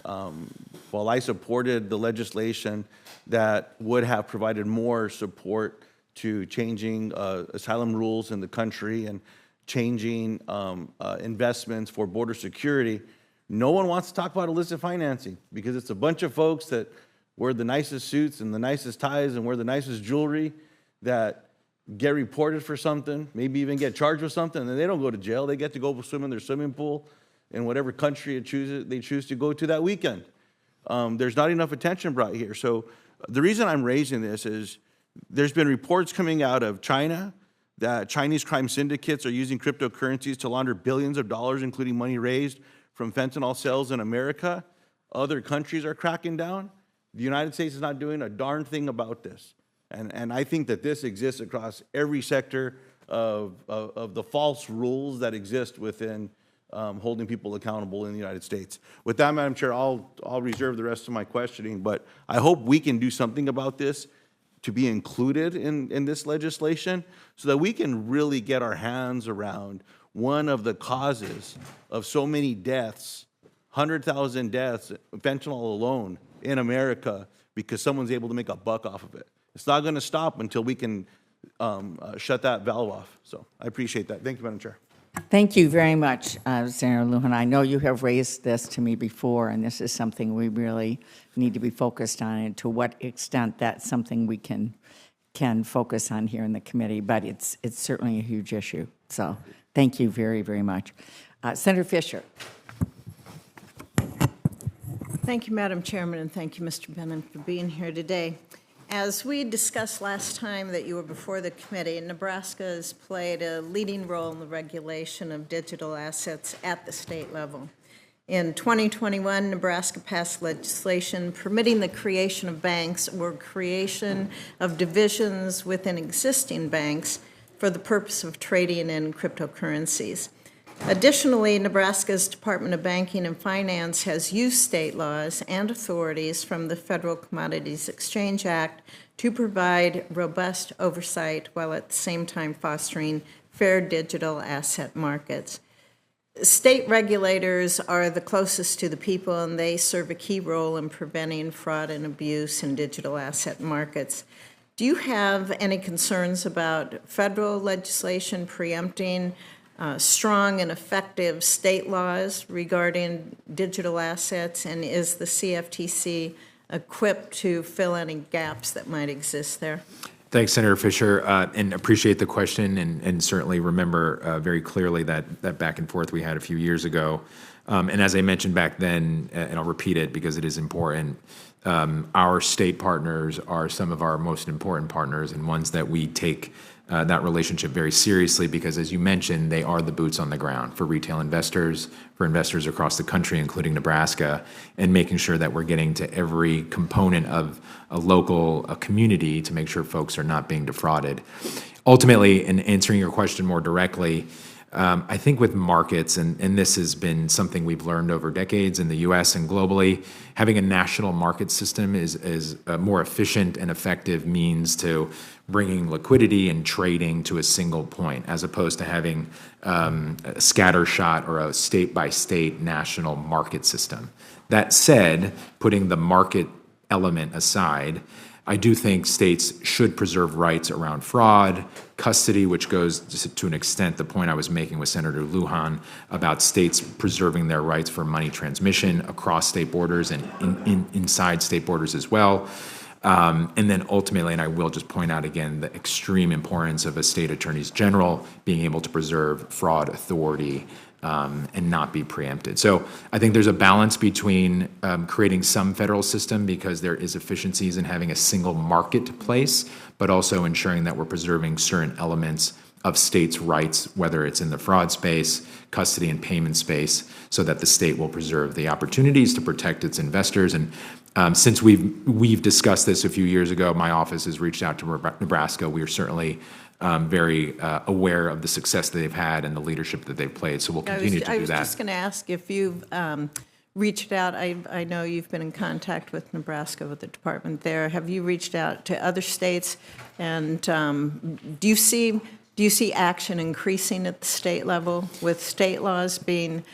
While I supported the legislation that would have provided more support to changing asylum rules in the country and changing investments for border security, no one wants to talk about illicit financing because it's a bunch of folks that wear the nicest suits and the nicest ties and wear the nicest jewelry that get reported for something, maybe even get charged with something, and then they don't go to jail. They get to go swim in their swimming pool in whatever country they choose to go to that weekend. There's not enough attention brought here. So the reason I'm raising this is there's been reports coming out of China that Chinese crime syndicates are using cryptocurrencies to launder billions of dollars, including money raised from fentanyl sales in America. Other countries are cracking down. The United States is not doing a darn thing about this. And I think that this exists across every sector of the false rules that exist within holding people accountable in the United States. With that, Madam Chair, I'll reserve the rest of my questioning, but I hope we can do something about this to be included in this legislation so that we can really get our hands around one of the causes of so many deaths, 100,000 deaths, fentanyl alone in America, because someone's able to make a buck off of it. It's not going to stop until we can shut that valve off. So I appreciate that. Thank you, Madam Chair. Thank you very much, Senator Lujan. I know you have raised this to me before, and this is something we really need to be focused on, and to what extent that's something we can focus on here in the committee, but it's certainly a huge issue. So thank you very, very much. Senator Fisher. Thank you, Madam Chairman, and thank you, Mr. Behnam, for being here today. As we discussed last time that you were before the committee, Nebraska has played a leading role in the regulation of digital assets at the state level. In 2021, Nebraska passed legislation permitting the creation of banks or creation of divisions within existing banks for the purpose of trading in cryptocurrencies. Additionally, Nebraska's Department of Banking and Finance has used state laws and authorities from the Federal Commodities Exchange Act to provide robust oversight while at the same time fostering fair digital asset markets. State regulators are the closest to the people, and they serve a key role in preventing fraud and abuse in digital asset markets. Do you have any concerns about federal legislation preempting strong and effective state laws regarding digital assets, and is the CFTC equipped to fill any gaps that might exist there? Thanks, Senator Fisher, and appreciate the question, and certainly remember very clearly that back and forth we had a few years ago. And as I mentioned back then, and I'll repeat it because it is important, our state partners are some of our most important partners and ones that we take that relationship very seriously because, as you mentioned, they are the boots on the ground for retail investors, for investors across the country, including Nebraska, and making sure that we're getting to every component of a local community to make sure folks are not being defrauded. Ultimately, in answering your question more directly, I think with markets, and this has been something we've learned over decades in the U.S. and globally, having a national market system is a more efficient and effective means to bringing liquidity and trading to a single point, as opposed to having a scattershot or a state-by-state national market system. That said, putting the market element aside, I do think states should preserve rights around fraud, custody, which goes to an extent the point I was making with Senator Lujan about states preserving their rights for money transmission across state borders and inside state borders as well. And then ultimately, and I will just point out again, the extreme importance of a state attorneys general being able to preserve fraud authority and not be preempted. So I think there's a balance between creating some federal system because there is efficiencies in having a single marketplace, but also ensuring that we're preserving certain elements of states' rights, whether it's in the fraud space, custody and payment space, so that the state will preserve the opportunities to protect its investors. And since we've discussed this a few years ago, my office has reached out to Nebraska. We are certainly very aware of the success that they've had and the leadership that they've played. So we'll continue to do that. I was just going to ask if you've reached out. I know you've been in contact with Nebraska, with the department there. Have you reached out to other states? And do you see action increasing at the state level with state laws being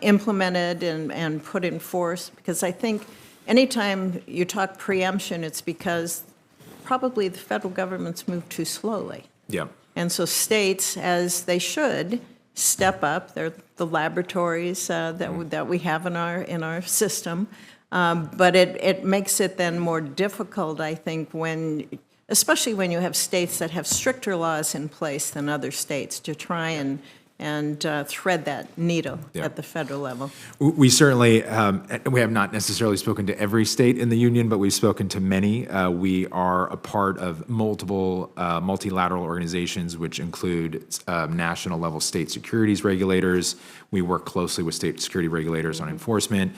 implemented and put in force? Because I think anytime you talk preemption, it's because probably the federal government's moved too slowly. Yeah. And so states, as they should, step up. They're the laboratories that we have in our system. But it makes it then more difficult, I think, especially when you have states that have stricter laws in place than other states to try and thread that needle at the federal level. We certainly, we have not necessarily spoken to every state in the union, but we've spoken to many. We are a part of multiple multilateral organizations, which include national level state securities regulators. We work closely with state security regulators on enforcement.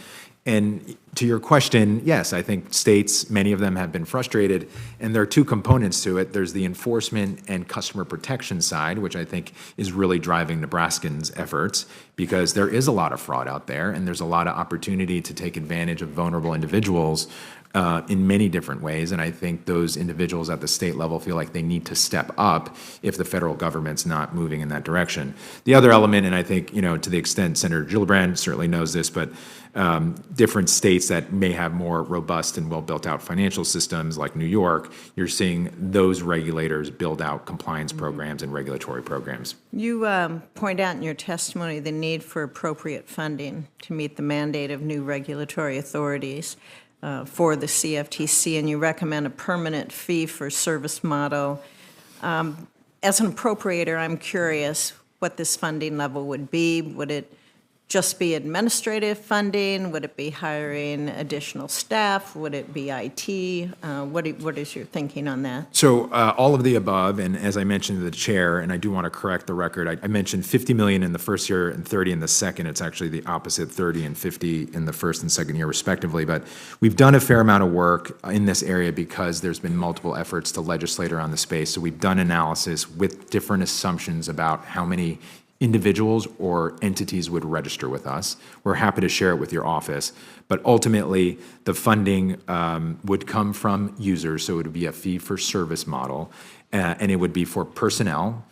And to your question, yes, I think states, many of them have been frustrated, and there are two components to it. There's the enforcement and customer protection side, which I think is really driving Nebraskans' efforts, because there is a lot of fraud out there, and there's a lot of opportunity to take advantage of vulnerable individuals in many different ways. And I think those individuals at the state level feel like they need to step up if the federal government's not moving in that direction. The other element, and I think, to the extent Senator Gillibrand certainly knows this, but different states that may have more robust and well-built-out financial systems, like New York, you're seeing those regulators build out compliance programs and regulatory programs. You point out in your testimony the need for appropriate funding to meet the mandate of new regulatory authorities for the CFTC, and you recommend a permanent fee-for-service model. As an appropriator, I'm curious what this funding level would be. Would it just be administrative funding? Would it be hiring additional staff? Would it be IT? What is your thinking on that? So all of the above, and as I mentioned to the chair, and I do want to correct the record, I mentioned $50 million in the first year and 30 in the second. It's actually the opposite, 30 and 50 in the first and second year respectively. But we've done a fair amount of work in this area because there's been multiple efforts to legislate around the space. So we've done analysis with different assumptions about how many individuals or entities would register with us. We're happy to share it with your office, but ultimately the funding would come from users, so it would be a fee-for-service model, and it would be for personnel,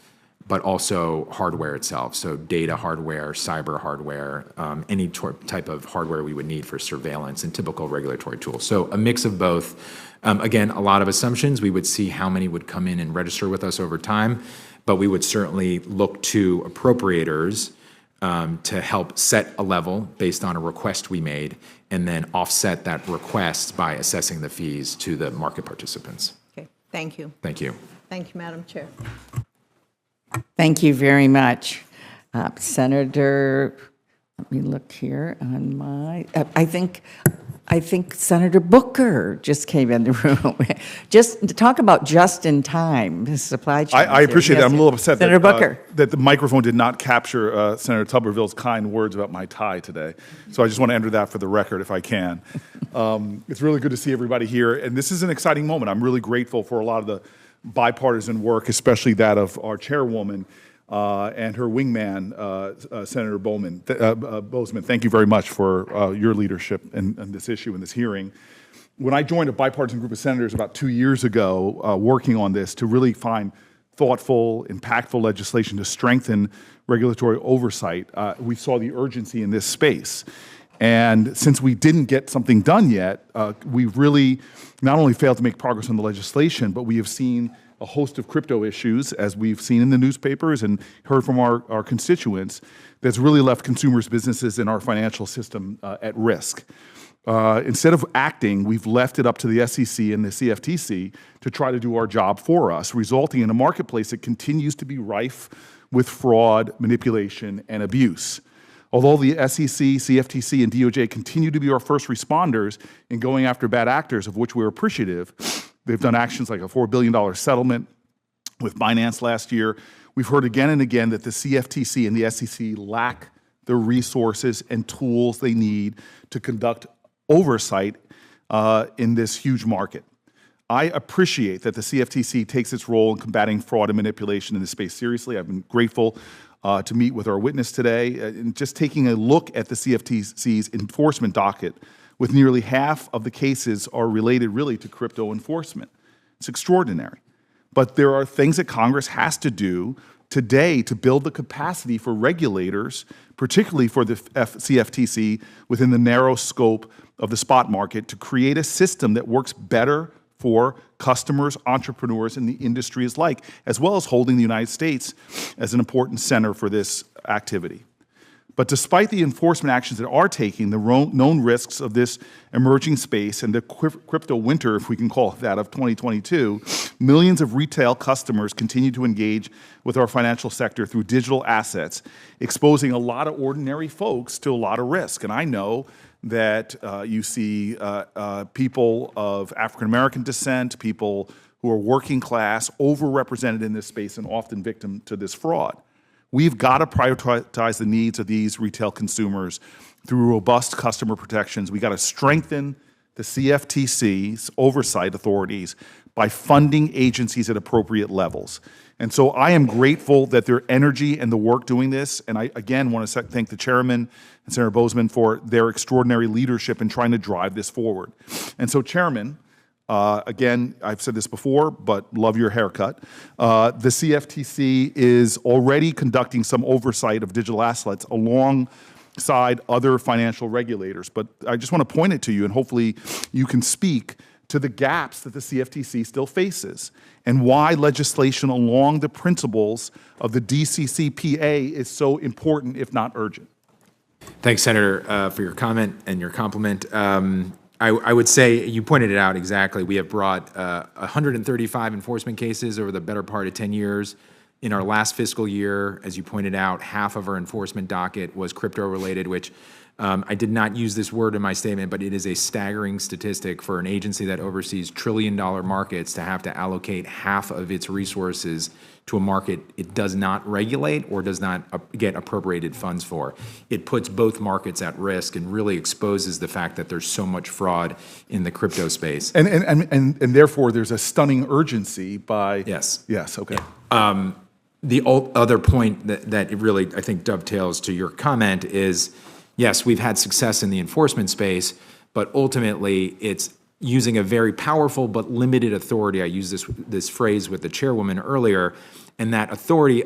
but also hardware itself, so data hardware, cyber hardware, any type of hardware we would need for surveillance and typical regulatory tools. So a mix of both. Again, a lot of assumptions. We would see how many would come in and register with us over time, but we would certainly look to appropriators to help set a level based on a request we made, and then offset that request by assessing the fees to the market participants. Okay, thank you. Thank you. Thank you, Madam Chair. Thank you very much. Senator, let me look here on my, I think I think Senator Booker just came in the room. Just to talk about just in time supply chain. I appreciate that. I'm a little upset Senator Booker. that the microphone did not capture Senator Tuberville's kind words about my tie today. So I just want to enter that for the record if I can. It's really good to see everybody here. And this is an exciting moment. I'm really grateful for a lot of the bipartisan work, especially that of our chairwoman and her wingman, Senator Bozeman. Thank you very much for your leadership in this issue and this hearing. When I joined a bipartisan group of senators about 2 years ago, working on this to really find thoughtful, impactful legislation to strengthen regulatory oversight, we saw the urgency in this space. And since we didn't get something done yet, we've really not only failed to make progress on the legislation, but we have seen a host of crypto issues, as we've seen in the newspapers and heard from our constituents, that's really left consumers, businesses, and our financial system at risk. Instead of acting, we've left it up to the SEC and the CFTC to try to do our job for us, resulting in a marketplace that continues to be rife with fraud, manipulation, and abuse. Although the SEC, CFTC, and DOJ continue to be our first responders in going after bad actors, of which we're appreciative, they've done actions like a $4 billion settlement with Binance last year. We've heard again and again that the CFTC and the SEC lack the resources and tools they need to conduct oversight in this huge market. I appreciate that the CFTC takes its role in combating fraud and manipulation in this space seriously. I've been grateful to meet with our witness today, and just taking a look at the CFTC's enforcement docket, with nearly half of the cases are related really to crypto enforcement. It's extraordinary. But there are things that Congress has to do today to build the capacity for regulators, particularly for the CFTC, within the narrow scope of the spot market, to create a system that works better for customers, entrepreneurs, and the industries alike, as well as holding the United States as an important center for this activity. But despite the enforcement actions that are taking, the known risks of this emerging space and the crypto winter, if we can call it that, of 2022, millions of retail customers continue to engage with our financial sector through digital assets, exposing a lot of ordinary folks to a lot of risk. And I know that you see people of African-American descent, people who are working class, overrepresented in this space and often victim to this fraud. We've got to prioritize the needs of these retail consumers through robust customer protections. We've got to strengthen the CFTC's oversight authorities by funding agencies at appropriate levels. And so I am grateful that their energy and the work doing this, and I again want to thank the chairman and Senator Bozeman for their extraordinary leadership in trying to drive this forward. And so, Chairman, again, I've said this before, but love your haircut. The CFTC is already conducting some oversight of digital assets alongside other financial regulators. But I just want to point it to you, and hopefully you can speak to the gaps that the CFTC still faces and why legislation along the principles of the DCCPA is so important, if not urgent. Thanks, Senator, for your comment and your compliment. I would say, you pointed it out exactly, we have brought 135 enforcement cases over the better part of 10 years. In our last fiscal year, as you pointed out, half of our enforcement docket was crypto-related, which I did not use this word in my statement, but it is a staggering statistic for an agency that oversees trillion-dollar markets to have to allocate half of its resources to a market it does not regulate or does not get appropriated funds for. It puts both markets at risk and really exposes the fact that there's so much fraud in the crypto space. And therefore, there's a stunning urgency by... Yes. Yes, okay. The other point that it really, I think, dovetails to your comment is, yes, we've had success in the enforcement space, but ultimately it's using a very powerful but limited authority. I used this phrase with the chairwoman earlier, and that authority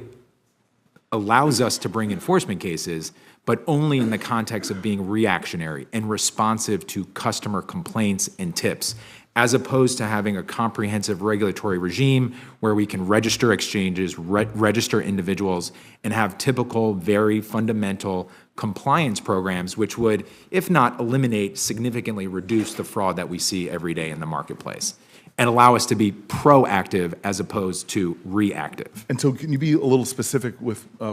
allows us to bring enforcement cases, but only in the context of being reactionary and responsive to customer complaints and tips, as opposed to having a comprehensive regulatory regime where we can register exchanges, register individuals, and have typical, very fundamental compliance programs, which would, if not eliminate, significantly reduce the fraud that we see every day in the marketplace, and allow us to be proactive as opposed to reactive. And so can you be a little specific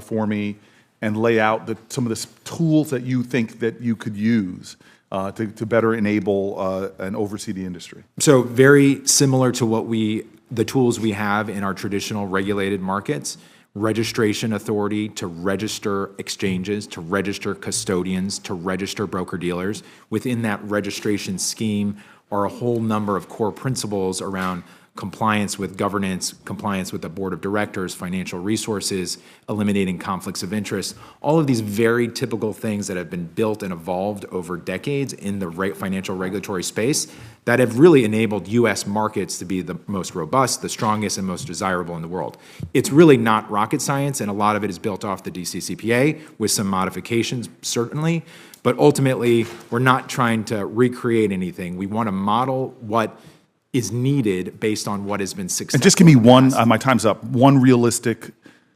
for me and lay out some of the tools that you think that you could use to better enable and oversee the industry? So very similar to the tools we have in our traditional regulated markets: registration authority to register exchanges, to register custodians, to register broker-dealers. Within that registration scheme are a whole number of core principles around compliance with governance, compliance with the board of directors, financial resources, eliminating conflicts of interest, all of these very typical things that have been built and evolved over decades in the financial regulatory space that have really enabled U.S. markets to be the most robust, the strongest, and most desirable in the world. It's really not rocket science, and a lot of it is built off the DCCPA with some modifications, certainly, but ultimately, we're not trying to recreate anything. We want to model what is needed based on what has been successful. And just give me one, my time's up, one realistic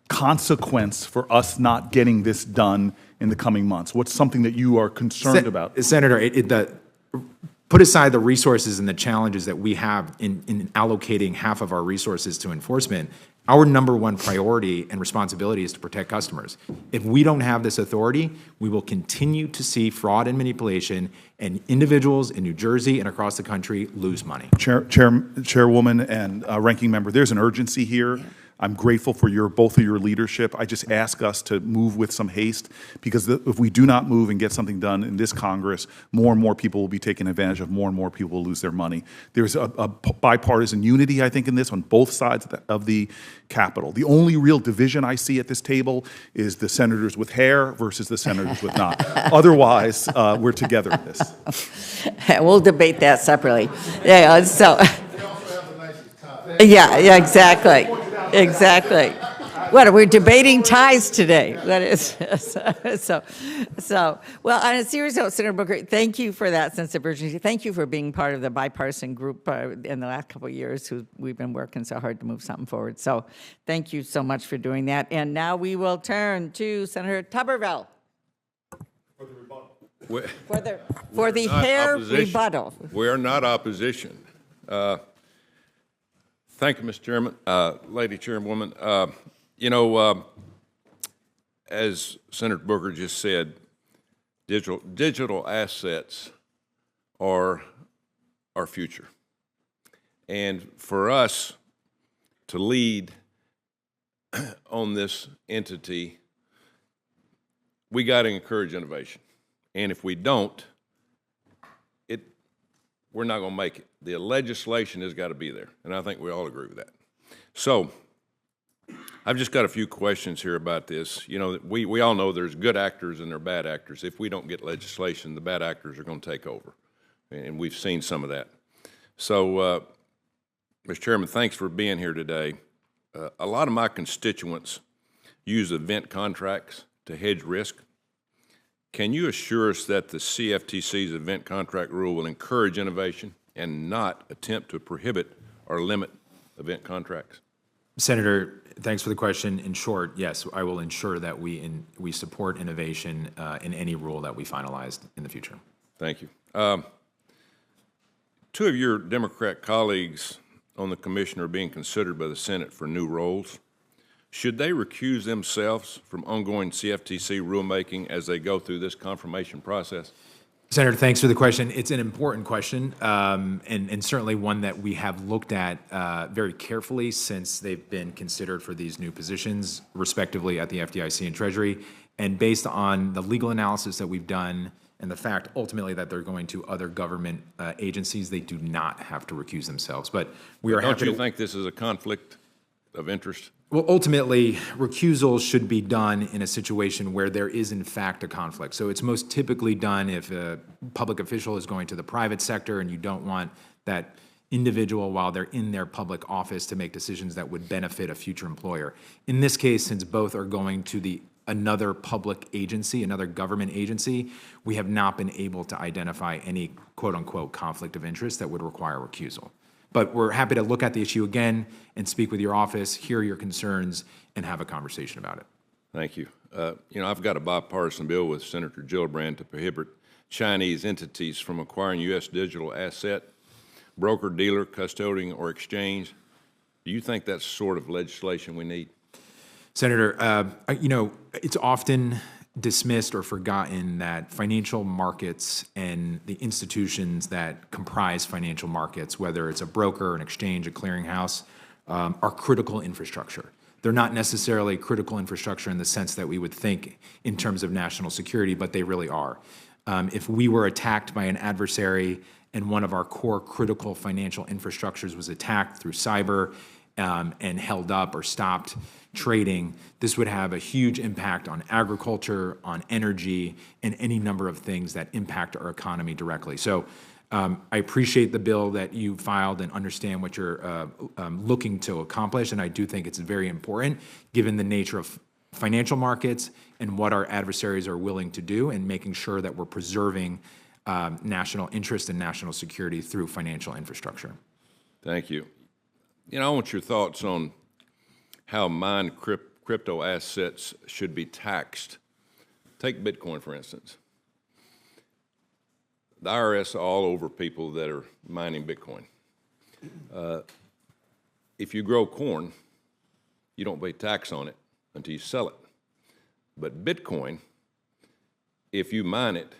consequence for us not getting this done in the coming months. What's something that you are concerned about? Senator, put aside the resources and the challenges that we have in allocating half of our resources to enforcement. Our number one priority and responsibility is to protect customers. If we don't have this authority, we will continue to see fraud and manipulation, and individuals in New Jersey and across the country lose money. Chairwoman and ranking member, there's an urgency here. I'm grateful for both of your leadership. I just ask us to move with some haste, because if we do not move and get something done in this Congress, more and more people will be taken advantage of, more and more people will lose their money. There's a bipartisan unity, I think, in this on both sides of the Capitol. The only real division I see at this table is the senators with hair versus the senators with not. Otherwise, we're together in this. We'll debate that separately. Yeah, yeah, exactly. Exactly. What, we're debating ties today. That is, well, on a serious note, Senator Booker, thank you for that sense of urgency. Thank you for being part of the bipartisan group in the last couple of years we've been working so hard to move something forward. So thank you so much for doing that. And now we will turn to Senator Tuberville. For the rebuttal. For the hair rebuttal. We're not opposition. Thank you, Mr. Chairman. Lady Chairwoman, as Senator Booker just said, digital assets are our future. And for us to lead on this entity, we got to encourage innovation. And if we don't, we're not going to make it. The legislation has got to be there, and I think we all agree with that. So I've just got a few questions here about this. We all know there's good actors and there are bad actors. If we don't get legislation, the bad actors are going to take over, and we've seen some of that. So, Mr. Chairman, thanks for being here today. A lot of my constituents use event contracts to hedge risk. Can you assure us that the CFTC's event contract rule will encourage innovation and not attempt to prohibit or limit event contracts? Senator, thanks for the question. In short, yes, I will ensure that we support innovation in any rule that we finalize in the future. Thank you. Two of your Democrat colleagues on the commission are being considered by the Senate for new roles. Should they recuse themselves from ongoing CFTC rulemaking as they go through this confirmation process? Senator, thanks for the question. It's an important question, and certainly one that we have looked at very carefully since they've been considered for these new positions, respectively, at the FDIC and Treasury. And based on the legal analysis that we've done and the fact, ultimately, that they're going to other government agencies, they do not have to recuse themselves. But we are happy to— Don't you think this is a conflict of interest? Well, ultimately, recusal should be done in a situation where there is, in fact, a conflict. So it's most typically done if a public official is going to the private sector and you don't want that individual, while they're in their public office, to make decisions that would benefit a future employer. In this case, since both are going to another public agency, another government agency, we have not been able to identify any quote-unquote conflict of interest that would require recusal. But we're happy to look at the issue again and speak with your office, hear your concerns, and have a conversation about it. Thank you. I've got a bipartisan bill with Senator Gillibrand to prohibit Chinese entities from acquiring U.S. digital asset, broker, dealer, custodian, or exchange. Do you think that's the sort of legislation we need? Senator, it's often dismissed or forgotten that financial markets and the institutions that comprise financial markets, whether it's a broker, an exchange, a clearinghouse, are critical infrastructure. They're not necessarily critical infrastructure in the sense that we would think in terms of national security, but they really are. If we were attacked by an adversary and one of our core critical financial infrastructures was attacked through cyber and held up or stopped trading, this would have a huge impact on agriculture, on energy, and any number of things that impact our economy directly. So I appreciate the bill that you filed and understand what you're looking to accomplish, and I do think it's very important, given the nature of financial markets and what our adversaries are willing to do, and making sure that we're preserving national interest and national security through financial infrastructure. Thank you. You know, I want your thoughts on how mined crypto assets should be taxed. Take Bitcoin, for instance. The IRS are all over people that are mining Bitcoin. If you grow corn, you don't pay tax on it until you sell it. But Bitcoin, if you mine it,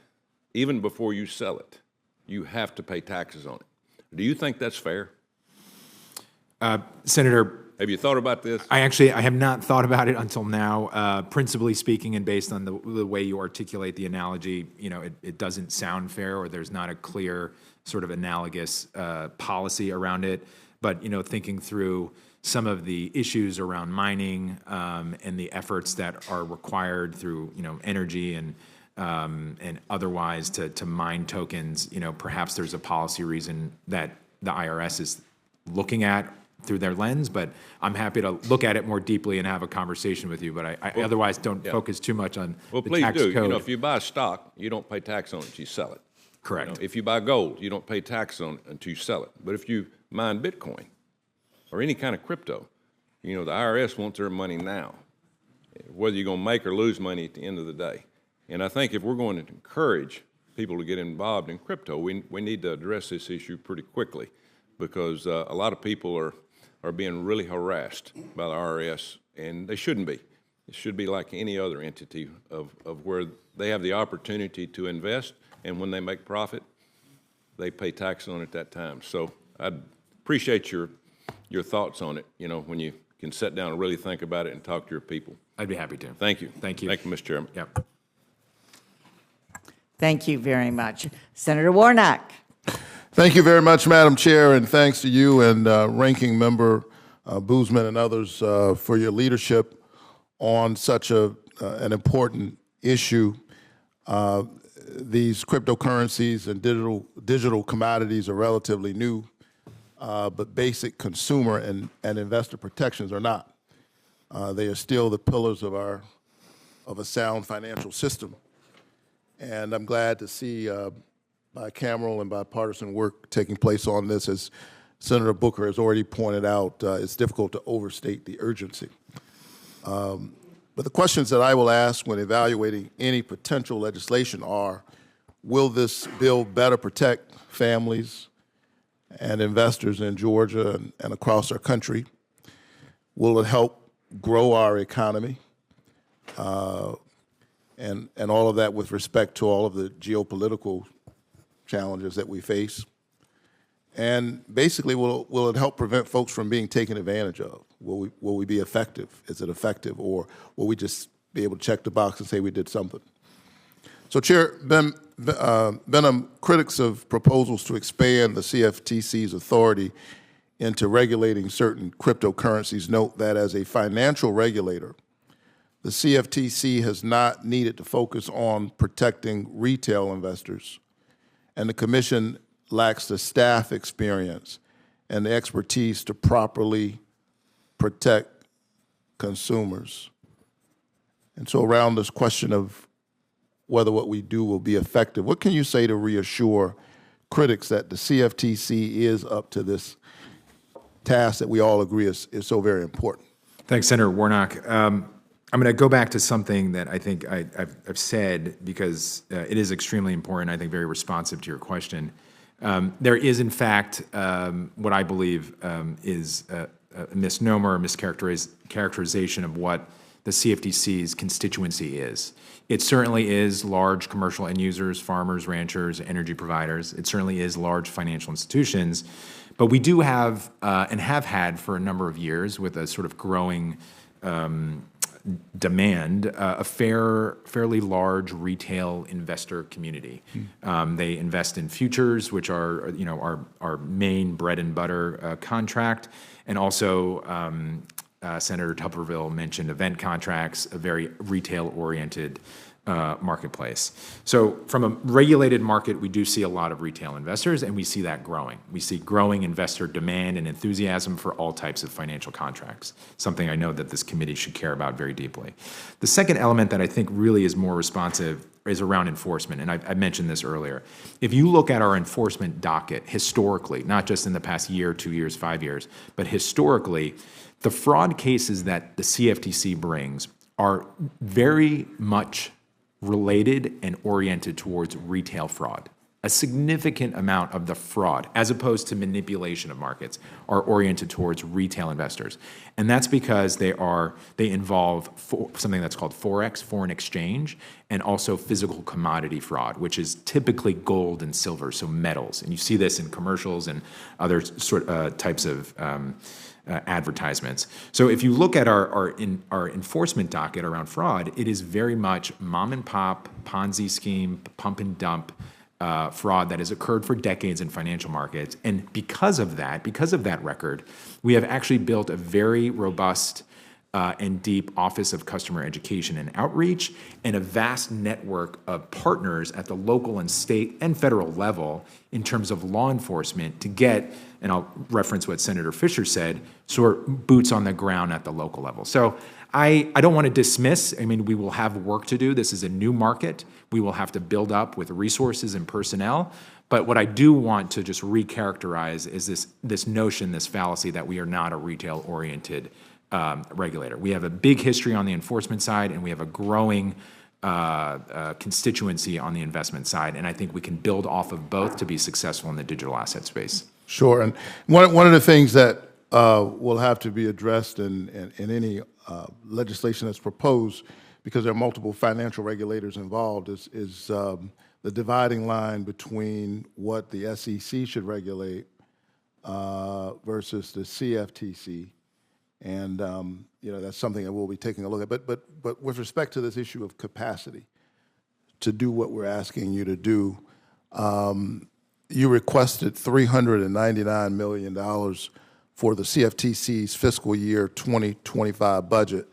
even before you sell it, you have to pay taxes on it. Do you think that's fair? Senator, have you thought about this? I have not thought about it until now. Principally speaking, and based on the way you articulate the analogy, you know, it doesn't sound fair, or there's not a clear sort of analogous policy around it. But, you know, thinking through some of the issues around mining and the efforts that are required through, you know, energy and otherwise to mine tokens, you know, perhaps there's a policy reason that the IRS is looking at through their lens, but I'm happy to look at it more deeply and have a conversation with you. But I otherwise don't focus too much on the please tax do. code. You know, if you buy stock, you don't pay tax on it until you sell it. Correct. You know, if you buy gold, you don't pay tax on it until you sell it. But if you mine Bitcoin or any kind of crypto, you know, the IRS wants their money now, whether you're going to make or lose money at the end of the day. And I think if we're going to encourage people to get involved in crypto, we need to address this issue pretty quickly, because a lot of people are being really harassed by the IRS, and they shouldn't be. It should be like any other entity of where they have the opportunity to invest, and when they make profit, they pay tax on it at that time. So I'd appreciate your thoughts on it, you know, when you can sit down and really think about it and talk to your people. I'd be happy to. Thank you. Thank you. Thank you, Mr. Chairman. Yep. Thank you very much. Senator Warnock. Thank you very much, Madam Chair, and thanks to you and Ranking Member Boozman and others for your leadership on such an important issue. These cryptocurrencies and digital commodities are relatively new, but basic consumer and investor protections are not. They are still the pillars of a sound financial system. And I'm glad to see bicameral and bipartisan work taking place on this. As Senator Booker has already pointed out, it's difficult to overstate the urgency. But the questions that I will ask when evaluating any potential legislation are, will this bill better protect families and investors in Georgia and across our country? Will it help grow our economy? And all of that with respect to all of the geopolitical challenges that we face. And basically, will it help prevent folks from being taken advantage of? Will we be effective? Is it effective? Or will we just be able to check the box and say we did something? So Chair Behnam, critics of proposals to expand the CFTC's authority into regulating certain cryptocurrencies note that as a financial regulator, the CFTC has not needed to focus on protecting retail investors, and the Commission lacks the staff experience and the expertise to properly protect consumers. And so around this question of whether what we do will be effective, what can you say to reassure critics that the CFTC is up to this task that we all agree is so very important? Thanks, Senator Warnock. I'm going to go back to something that I think I've said, because it is extremely important, I think very responsive to your question. There is, in fact, what I believe is a misnomer, a mischaracterization of what the CFTC's constituency is. It certainly is large commercial end users, farmers, ranchers, energy providers. It certainly is large financial institutions. But we do have, and have had for a number of years, with a sort of growing demand, a fairly large retail investor community. They invest in futures, which are, our main bread and butter contract, and also Senator Tuberville mentioned event contracts, a very retail-oriented marketplace. So from a regulated market, we do see a lot of retail investors, and we see that growing. We see growing investor demand and enthusiasm for all types of financial contracts, something I know that this committee should care about very deeply. The second element that I think really is more responsive is around enforcement, and I mentioned this earlier. If you look at our enforcement docket historically, not just in the past year, 2 years, 5 years, but historically, the fraud cases that the CFTC brings are very much related and oriented towards retail fraud. A significant amount of the fraud, as opposed to manipulation of markets, are oriented towards retail investors. And that's because they involve something that's called Forex, foreign exchange, and also physical commodity fraud, which is typically gold and silver, so metals. And you see this in commercials and other types of advertisements. So if you look at our enforcement docket around fraud, it is very much mom and pop, Ponzi scheme, pump and dump fraud that has occurred for decades in financial markets. And because of that record, we have actually built a very robust and deep Office of Customer Education and Outreach, and a vast network of partners at the local and state and federal level in terms of law enforcement to get, and I'll reference what Senator Fisher said, sort of boots on the ground at the local level. So I don't want to dismiss. I mean, we will have work to do. This is a new market. We will have to build up with resources and personnel. But what I do want to just recharacterize is this notion, this fallacy that we are not a retail-oriented regulator. We have a big history on the enforcement side, and we have a growing constituency on the investment side. And I think we can build off of both to be successful in the digital asset space. Sure. And one of the things that will have to be addressed in any legislation that's proposed, because there are multiple financial regulators involved, is the dividing line between what the SEC should regulate versus the CFTC. And that's something that we'll be taking a look at. But with respect to this issue of capacity to do what we're asking you to do, you requested $399 million for the CFTC's fiscal year 2025 budget.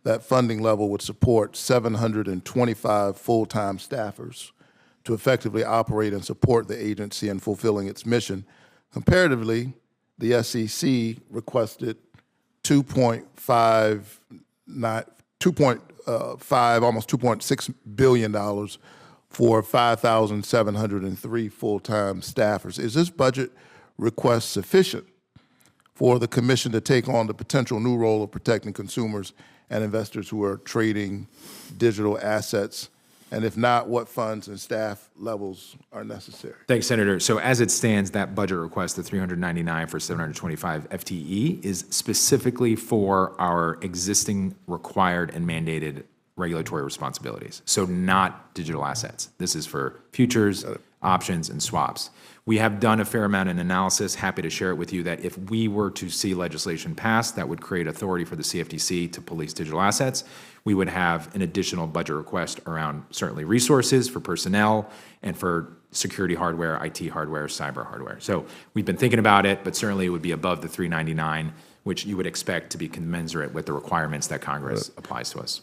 That funding level would support 725 full-time staffers to effectively operate and support the agency in fulfilling its mission. Comparatively, the SEC requested almost $2.6 billion for 5,703 full-time staffers. Is this budget request sufficient for the commission to take on the potential new role of protecting consumers and investors who are trading digital assets? And if not, what funds and staff levels are necessary? Thanks, Senator. So as it stands, that budget request, the 399 for 725 FTE, is specifically for our existing required and mandated regulatory responsibilities. So not digital assets. This is for futures, options, and swaps. We have done a fair amount of analysis, happy to share it with you, that if we were to see legislation passed that would create authority for the CFTC to police digital assets, we would have an additional budget request around certainly resources for personnel and for security hardware, IT hardware, cyber hardware. So we've been thinking about it, but certainly it would be above the 399, which you would expect to be commensurate with the requirements that Congress applies to us.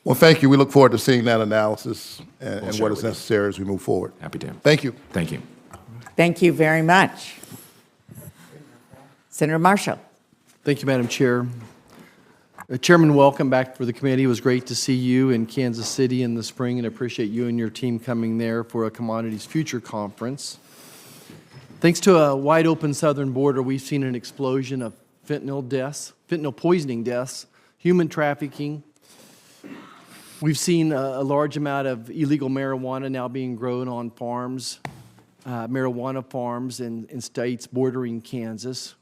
Well, thank you. We look forward to seeing that analysis and what is necessary as we move forward. Happy to. Thank you. Thank you. Thank you very much. Senator Marshall. Thank you, Madam Chair. Chairman, welcome back for the committee. It was great to see you in Kansas City in the spring, and appreciate you and your team coming there for a Commodities Future Conference. Thanks to a wide open southern border, we've seen an explosion of fentanyl deaths, fentanyl poisoning deaths, human trafficking. We've seen a large amount of illegal marijuana now being grown on farms, marijuana farms in states bordering Kansas.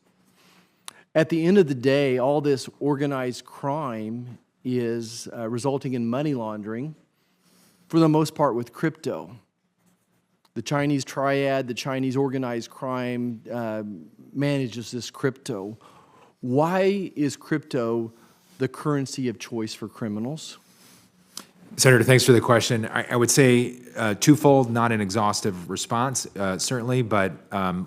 At the end of the day, all this organized crime is resulting in money laundering, for the most part with crypto. The Chinese triad, the Chinese organized crime manages this crypto. Why is crypto the currency of choice for criminals? Senator, thanks for the question. I would say twofold, not an exhaustive response, certainly, but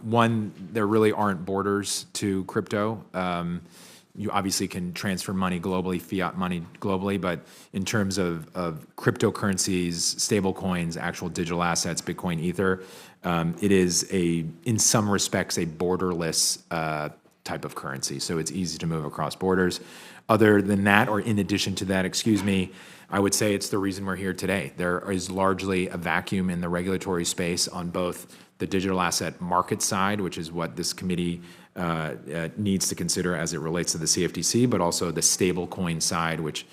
one, there really aren't borders to crypto. You obviously can transfer money globally, fiat money globally, but in terms of cryptocurrencies, stable coins, actual digital assets, Bitcoin, Ether, it is in some respects, a borderless type of currency. So it's easy to move across borders. Other than that, or in addition to that, excuse me, I would say it's the reason we're here today. There is largely a vacuum in the regulatory space on both the digital asset market side, which is what this committee needs to consider as it relates to the CFTC, but also the stable coin side, which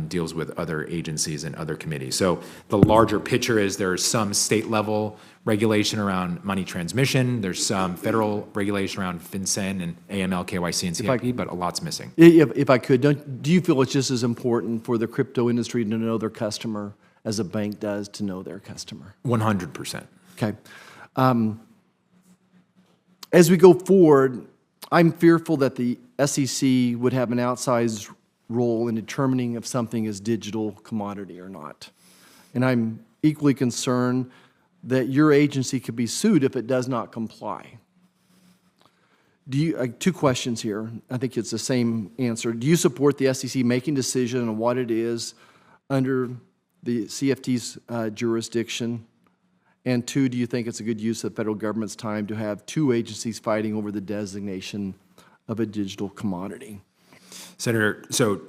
deals with other agencies and other committees. So the larger picture is there's some state level regulation around money transmission. There's some federal regulation around FinCEN and AML, KYC, and CFP, but a lot's missing. If I could, do you feel it's just as important for the crypto industry to know their customer as a bank does to know their customer? 100%. Okay. As we go forward, I'm fearful that the SEC would have an outsized role in determining if something is digital commodity or not. And I'm equally concerned that your agency could be sued if it does not comply. Two questions here. I think it's the same answer. Do you support the SEC making decision on what it is under the CFT's jurisdiction? And two, do you think it's a good use of the federal government's time to have two agencies fighting over the designation of a digital commodity? Senator, so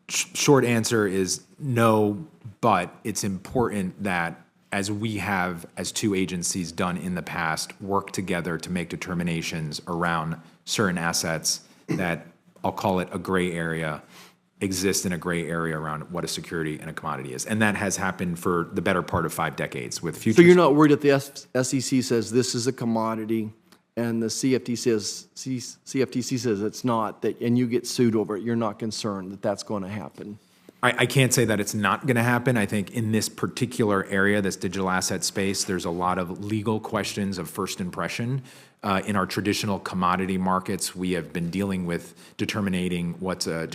short answer is no, but it's important that as we have, as two agencies done in the past, work together to make determinations around certain assets that, I'll call it a gray area, exist in a gray area around what a security and a commodity is. And that has happened for the better part of 5 decades with futures. So you're not worried if the SEC says this is a commodity and the CFTC says it's not, and you get sued over it, you're not concerned that that's going to happen? I can't say that it's not going to happen. I think in this particular area, this digital asset space, there's a lot of legal questions of first impression. In our traditional commodity markets, we have been dealing with determining what's a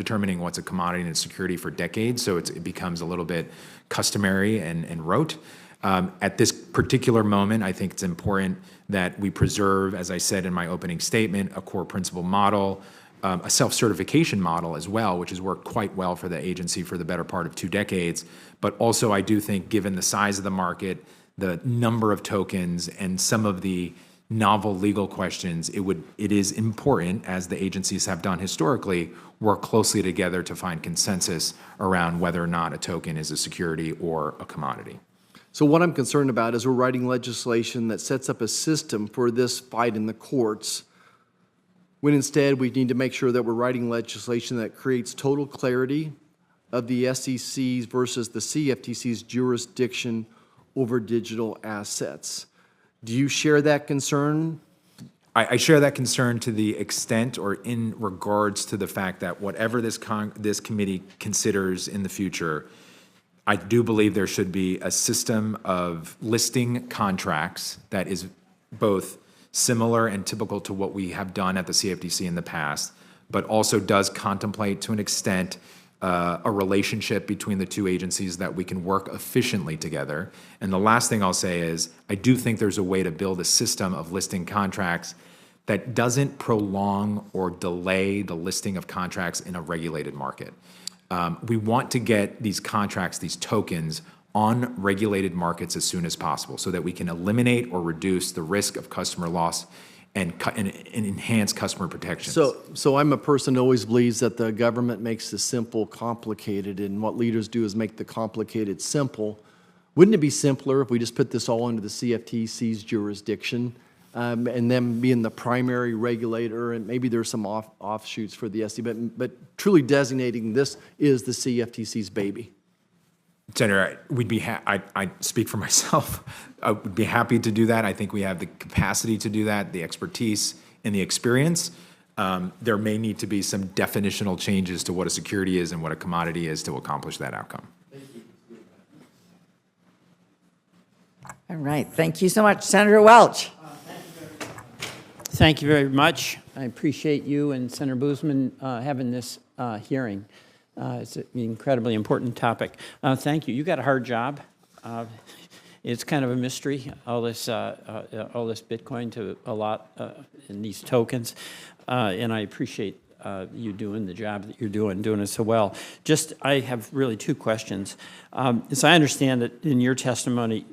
commodity and a security for decades, so it becomes a little bit customary and rote. At this particular moment, I think it's important that we preserve, as I said in my opening statement, a core principle model, a self-certification model as well, which has worked quite well for the agency for the better part of 2 decades. But also I do think given the size of the market, the number of tokens, and some of the novel legal questions, it is important, as the agencies have done historically, work closely together to find consensus around whether or not a token is a security or a commodity. So what I'm concerned about is we're writing legislation that sets up a system for this fight in the courts, when instead we need to make sure that we're writing legislation that creates total clarity of the SEC's versus the CFTC's jurisdiction over digital assets. Do you share that concern? I share that concern to the extent or in regards to the fact that whatever this committee considers in the future, I do believe there should be a system of listing contracts that is both similar and typical to what we have done at the CFTC in the past, but also does contemplate to an extent a relationship between the two agencies that we can work efficiently together. And the last thing I'll say is I do think there's a way to build a system of listing contracts that doesn't prolong or delay the listing of contracts in a regulated market. We want to get these contracts, these tokens, on regulated markets as soon as possible so that we can eliminate or reduce the risk of customer loss and enhance customer protections. So I'm a person who always believes that the government makes the simple complicated, and what leaders do is make the complicated simple. Wouldn't it be simpler if we just put this all under the CFTC's jurisdiction and them being the primary regulator, and maybe there's some offshoots for the SEC, but truly designating this is the CFTC's baby? Senator, I speak for myself. I would be happy to do that. I think we have the capacity to do that, the expertise and the experience. there may need to be some definitional changes to what a security is and what a commodity is to accomplish that outcome. All right, thank you so much. Senator Welch. Thank you very much. I appreciate you and Senator Boozman having this hearing. It's an incredibly important topic. Thank you. You got a hard job. It's kind of a mystery, all this Bitcoin to a lot in these tokens, and I appreciate you doing the job that you're doing it so well. I have really two questions. As I understand it, in your testimony,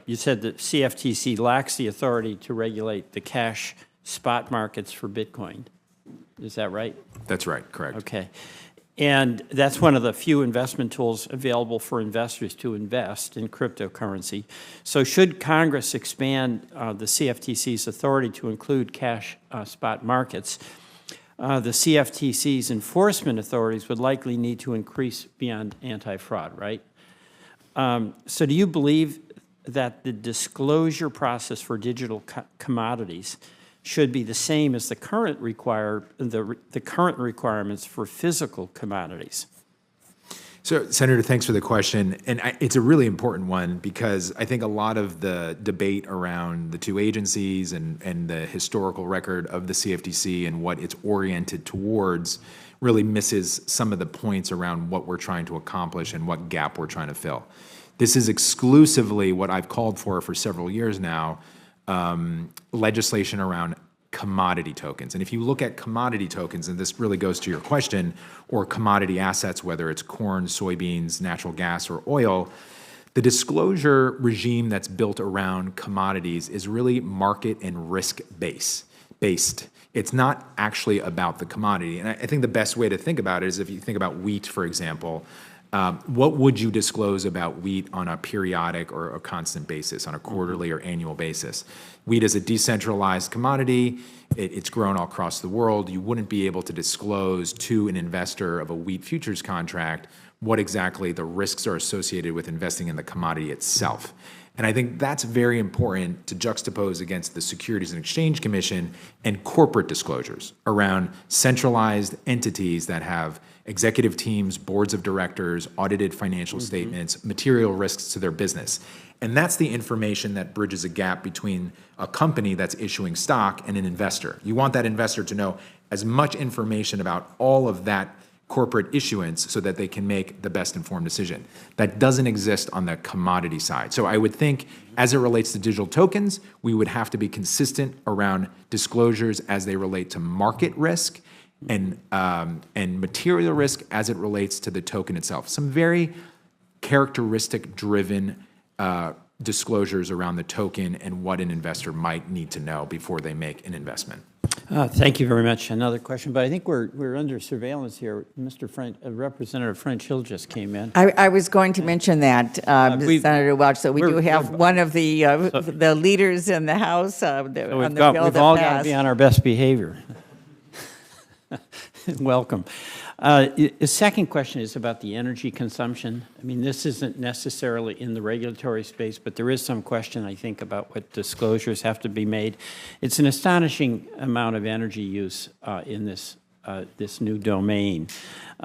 you said that CFTC lacks the authority to regulate the cash spot markets for Bitcoin. Is that right? That's right, correct. Okay. And that's one of the few investment tools available for investors to invest in cryptocurrency. So should Congress expand the CFTC's authority to include cash spot markets, the CFTC's enforcement authorities would likely need to increase beyond anti-fraud, right? So do you believe that the disclosure process for digital commodities should be the same as the current current requirements for physical commodities? So, Senator, thanks for the question. And it's a really important one because I think a lot of the debate around the two agencies and the historical record of the CFTC and what it's oriented towards really misses some of the points around what we're trying to accomplish and what gap we're trying to fill. This is exclusively what I've called for several years now, legislation around commodity tokens. And if you look at commodity tokens, and this really goes to your question, or commodity assets, whether it's corn, soybeans, natural gas, or oil, the disclosure regime that's built around commodities is really market and risk based. It's not actually about the commodity. And I think the best way to think about it is if you think about wheat, for example, what would you disclose about wheat on a periodic or a constant basis, on a quarterly or annual basis? Wheat is a decentralized commodity. It's grown all across the world. You wouldn't be able to disclose to an investor of a wheat futures contract what exactly the risks are associated with investing in the commodity itself. And I think that's very important to juxtapose against the Securities and Exchange Commission and corporate disclosures around centralized entities that have executive teams, boards of directors, audited financial statements, material risks to their business. And that's the information that bridges a gap between a company that's issuing stock and an investor. You want that investor to know as much information about all of that corporate issuance so that they can make the best informed decision. That doesn't exist on the commodity side. So I would think as it relates to digital tokens, we would have to be consistent around disclosures as they relate to market risk and material risk as it relates to the token itself. Some very characteristic-driven disclosures around the token and what an investor might need to know before they make an investment. Thank you very much. Another question, but I think we're under surveillance here. Mr. French, Representative French Hill just came in. I was going to mention that, Senator Welch, that we do have one of the leaders in the House on the bill that passed. We've all got to be on our best behavior. Welcome. The second question is about the energy consumption. I mean, this isn't necessarily in the regulatory space, but there is some question, I think, about what disclosures have to be made. It's an astonishing amount of energy use in this new domain.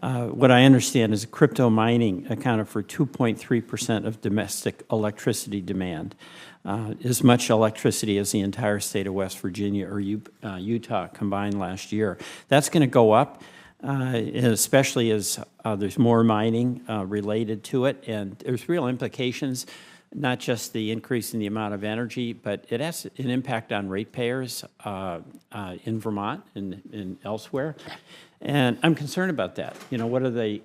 What I understand is crypto mining accounted for 2.3% of domestic electricity demand, as much electricity as the entire state of West Virginia or Utah combined last year. That's going to go up. Especially as there's more mining related to it, and there's real implications, not just the increase in the amount of energy, but it has an impact on ratepayers in Vermont and elsewhere. And I'm concerned about that. You know, what are the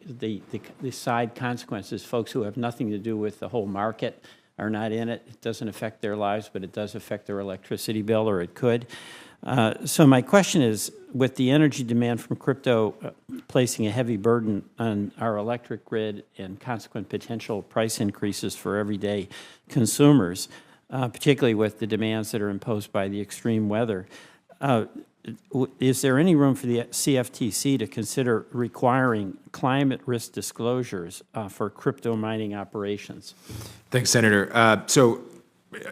side consequences? Folks who have nothing to do with the whole market are not in it. It doesn't affect their lives, but it does affect their electricity bill, or it could. So my question is, with the energy demand from crypto placing a heavy burden on our electric grid and consequent potential price increases for everyday consumers, particularly with the demands that are imposed by the extreme weather, is there any room for the CFTC to consider requiring climate risk disclosures for crypto mining operations? Thanks, Senator. So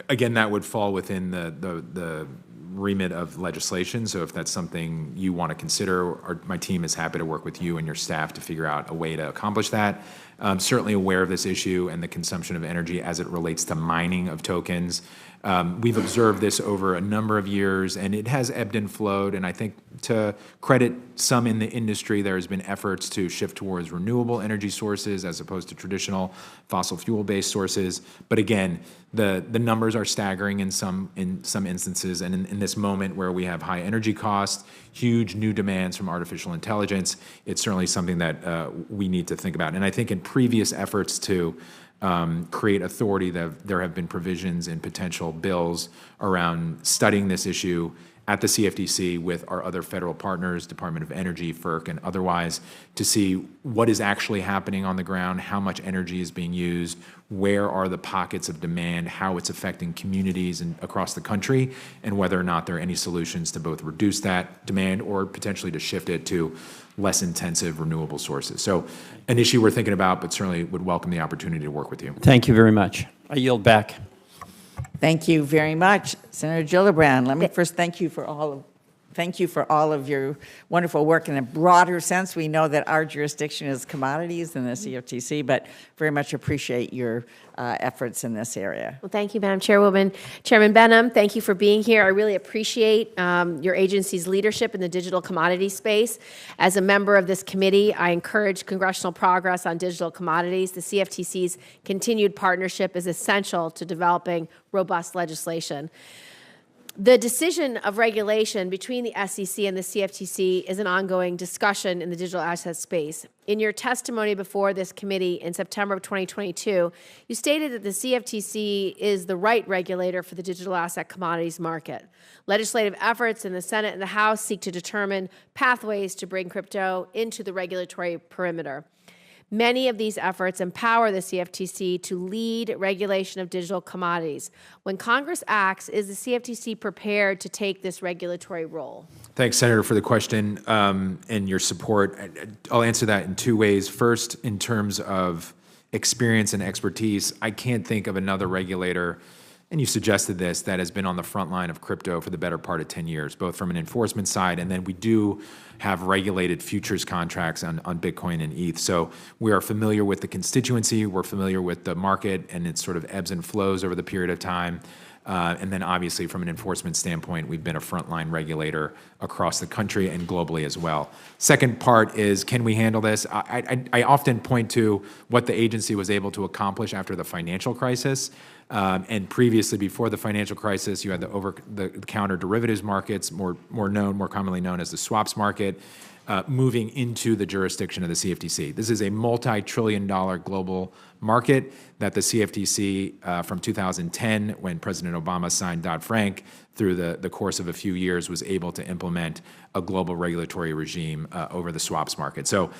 again, that would fall within the remit of legislation. So if that's something you want to consider, my team is happy to work with you and your staff to figure out a way to accomplish that. Certainly aware of this issue and the consumption of energy as it relates to mining of tokens. We've observed this over a number of years, and it has ebbed and flowed. And I think to credit some in the industry, there has been efforts to shift towards renewable energy sources as opposed to traditional fossil fuel-based sources. But again, the numbers are staggering in some instances. And in this moment where we have high energy costs, huge new demands from artificial intelligence, it's certainly something that we need to think about. And I think in previous efforts to create authority, there have been provisions in potential bills around studying this issue at the CFTC with our other federal partners, Department of Energy, FERC, and otherwise, to see what is actually happening on the ground, how much energy is being used, where are the pockets of demand, how it's affecting communities across the country, and whether or not there are any solutions to both reduce that demand or potentially to shift it to less intensive renewable sources. So an issue we're thinking about, but certainly would welcome the opportunity to work with you. Thank you very much. I yield back. Thank you very much, Senator Gillibrand. Let me first thank you for all of your wonderful work in a broader sense. We know that our jurisdiction is commodities in the CFTC, but very much appreciate your efforts in this area. Well, thank you, Madam Chairwoman. Chairman Behnam, thank you for being here. I really appreciate your agency's leadership in the digital commodity space. As a member of this committee, I encourage congressional progress on digital commodities. The CFTC's continued partnership is essential to developing robust legislation. The decision of regulation between the SEC and the CFTC is an ongoing discussion in the digital asset space. In your testimony before this committee in September of 2022, you stated that the CFTC is the right regulator for the digital asset commodities market. Legislative efforts in the Senate and the House seek to determine pathways to bring crypto into the regulatory perimeter. Many of these efforts empower the CFTC to lead regulation of digital commodities. When Congress acts, is the CFTC prepared to take this regulatory role? Thanks, Senator, for the question and your support. I'll answer that in two ways. First, in terms of experience and expertise, I can't think of another regulator, and you suggested this, that has been on the front line of crypto for the better part of 10 years, both from an enforcement side, and then we do have regulated futures contracts on Bitcoin and ETH. So we are familiar with the constituency, we're familiar with the market and its sort of ebbs and flows over the period of time. And then obviously from an enforcement standpoint, we've been a frontline regulator across the country and globally as well. Second part is, can we handle this? I often point to what the agency was able to accomplish after the financial crisis. And previously, before the financial crisis, you had the counter derivatives markets, more commonly known as the swaps market, moving into the jurisdiction of the CFTC. This is a multi-trillion-dollar global market that the CFTC, from 2010, when President Obama signed Dodd-Frank, through the course of a few years, was able to implement a global regulatory regime over the swaps market. So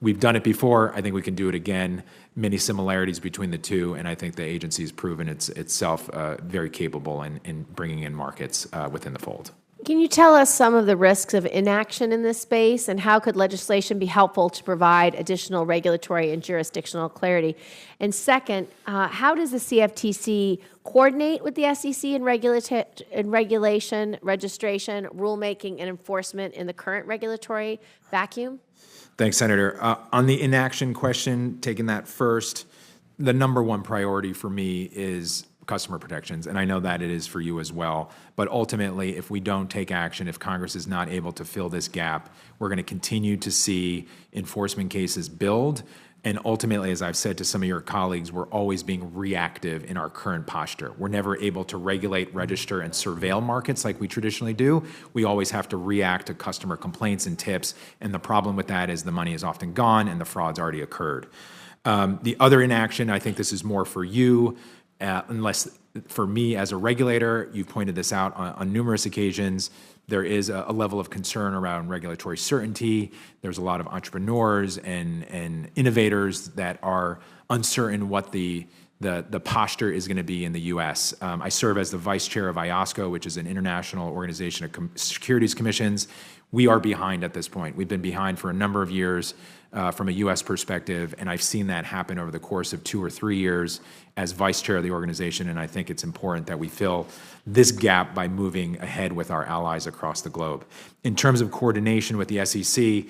we've done it before. I think we can do it again. Many similarities between the two, and I think the agency has proven itself very capable in bringing in markets within the fold. Can you tell us some of the risks of inaction in this space, and how could legislation be helpful to provide additional regulatory and jurisdictional clarity? And second, how does the CFTC coordinate with the SEC in regulation, registration, rulemaking, and enforcement in the current regulatory vacuum? Thanks, Senator. On the inaction question, taking that first, the number one priority for me is customer protections, and I know that it is for you as well. But ultimately, if we don't take action, if Congress is not able to fill this gap, we're going to continue to see enforcement cases build. And ultimately, as I've said to some of your colleagues, we're always being reactive in our current posture. We're never able to regulate, register, and surveil markets like we traditionally do. We always have to react to customer complaints and tips. And the problem with that is the money is often gone and the fraud's already occurred. The other inaction, I think this is more for you, unless for me as a regulator, you've pointed this out on numerous occasions, there is a level of concern around regulatory certainty. There's a lot of entrepreneurs and innovators that are uncertain what the posture is going to be in the U.S. I serve as the vice chair of IOSCO, which is an international organization of securities commissions. We are behind at this point. We've been behind for a number of years. from a U.S. perspective, and I've seen that happen over the course of 2 or 3 years as vice chair of the organization, and I think it's important that we fill this gap by moving ahead with our allies across the globe. In terms of coordination with the SEC,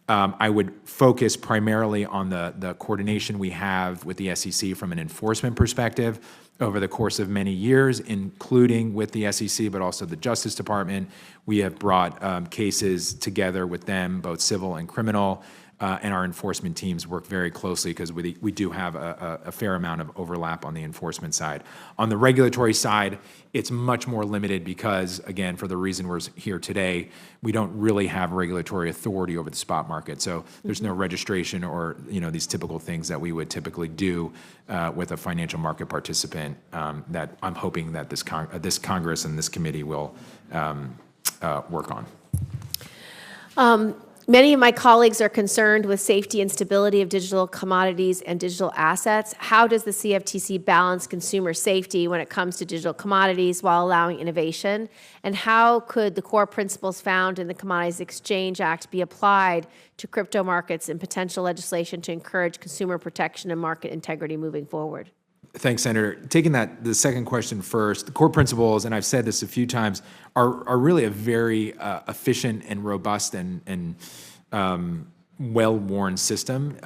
I would focus primarily on the coordination we have with the SEC from an enforcement perspective over the course of many years, including with the SEC, but also the Justice Department. We have brought cases together with them, both civil and criminal, and our enforcement teams work very closely because we do have a fair amount of overlap on the enforcement side. On the regulatory side, it's much more limited because, again, for the reason we're here today, we don't really have regulatory authority over the spot market. So there's no registration or these typical things that we would typically do with a financial market participant that I'm hoping that this Congress and this committee will work on. Many of my colleagues are concerned with safety and stability of digital commodities and digital assets. How does the CFTC balance consumer safety when it comes to digital commodities while allowing innovation? And how could the core principles found in the Commodities Exchange Act be applied to crypto markets and potential legislation to encourage consumer protection and market integrity moving forward? Thanks, Senator. Taking the second question first, the core principles, and I've said this a few times, are really a very efficient and robust and well-worn system.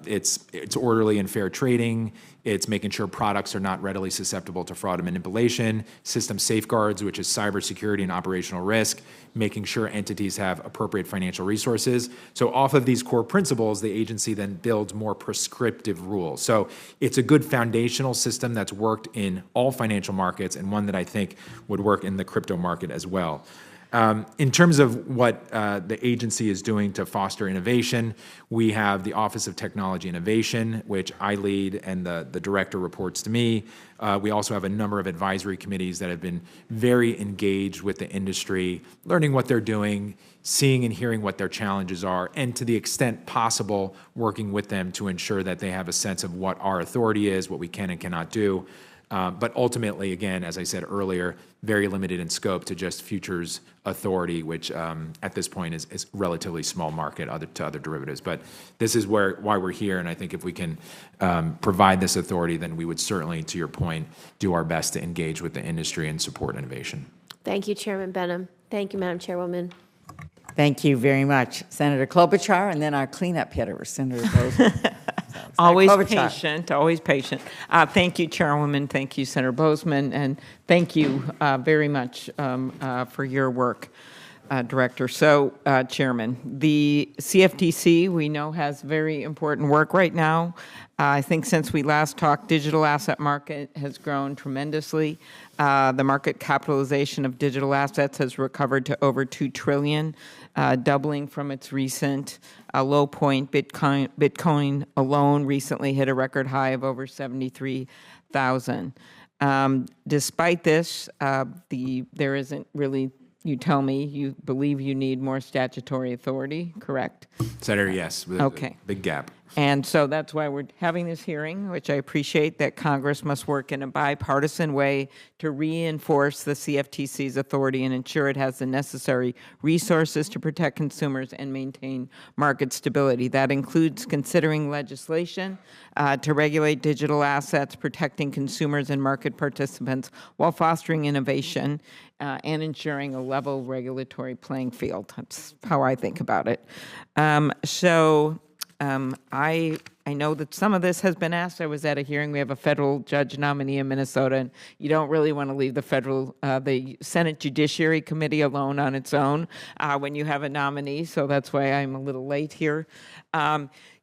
It's orderly and fair trading. It's making sure products are not readily susceptible to fraud and manipulation, system safeguards, which is cybersecurity and operational risk, making sure entities have appropriate financial resources. So off of these core principles, the agency then builds more prescriptive rules. So it's a good foundational system that's worked in all financial markets and one that I think would work in the crypto market as well. In terms of what the agency is doing to foster innovation, we have the Office of Technology Innovation, which I lead, and the director reports to me. We also have a number of advisory committees that have been very engaged with the industry, learning what they're doing, seeing and hearing what their challenges are, and to the extent possible, working with them to ensure that they have a sense of what our authority is, what we can and cannot do. But ultimately, again, as I said earlier, very limited in scope to just futures authority, which at this point is relatively small market to other derivatives. But this is why we're here, and I think if we can provide this authority, then we would certainly, to your point, do our best to engage with the industry and support innovation. Thank you, Chairman Behnam. Thank you, Madam Chairwoman. Thank you very much, Senator Klobuchar, and then our cleanup hitter, Senator Bozeman. Always Klobuchar. patient, always patient. Thank you, Chairwoman. Thank you, Senator Bozeman, and thank you very much for your work, Director. So, Chairman, the CFTC, we know, has very important work right now. I think since we last talked, digital asset market has grown tremendously. The market capitalization of digital assets has recovered to over $2 trillion, doubling from its recent low point. Bitcoin alone recently hit a record high of over 73,000. Despite this, there isn't really, you tell me, you believe you need more statutory authority, correct? Senator, yes. Okay. Big gap. And so that's why we're having this hearing, which I appreciate, that Congress must work in a bipartisan way to reinforce the CFTC's authority and ensure it has the necessary resources to protect consumers and maintain market stability. That includes considering legislation to regulate digital assets, protecting consumers and market participants while fostering innovation and ensuring a level regulatory playing field. That's how I think about it. I know that some of this has been asked. I was at a hearing. We have a federal judge nominee in Minnesota, and you don't really want to leave the Senate Judiciary Committee alone on its own when you have a nominee, so that's why I'm a little late here.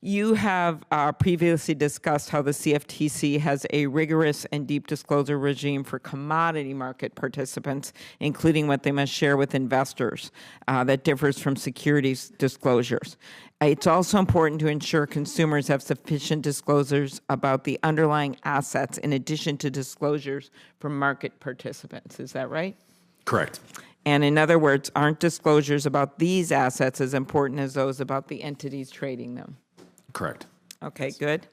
You have previously discussed how the CFTC has a rigorous and deep disclosure regime for commodity market participants, including what they must share with investors, that differs from securities disclosures. It's also important to ensure consumers have sufficient disclosures about the underlying assets in addition to disclosures from market participants. Is that right? Correct. And in other words, aren't disclosures about these assets as important as those about the entities trading them? Correct. Okay, good.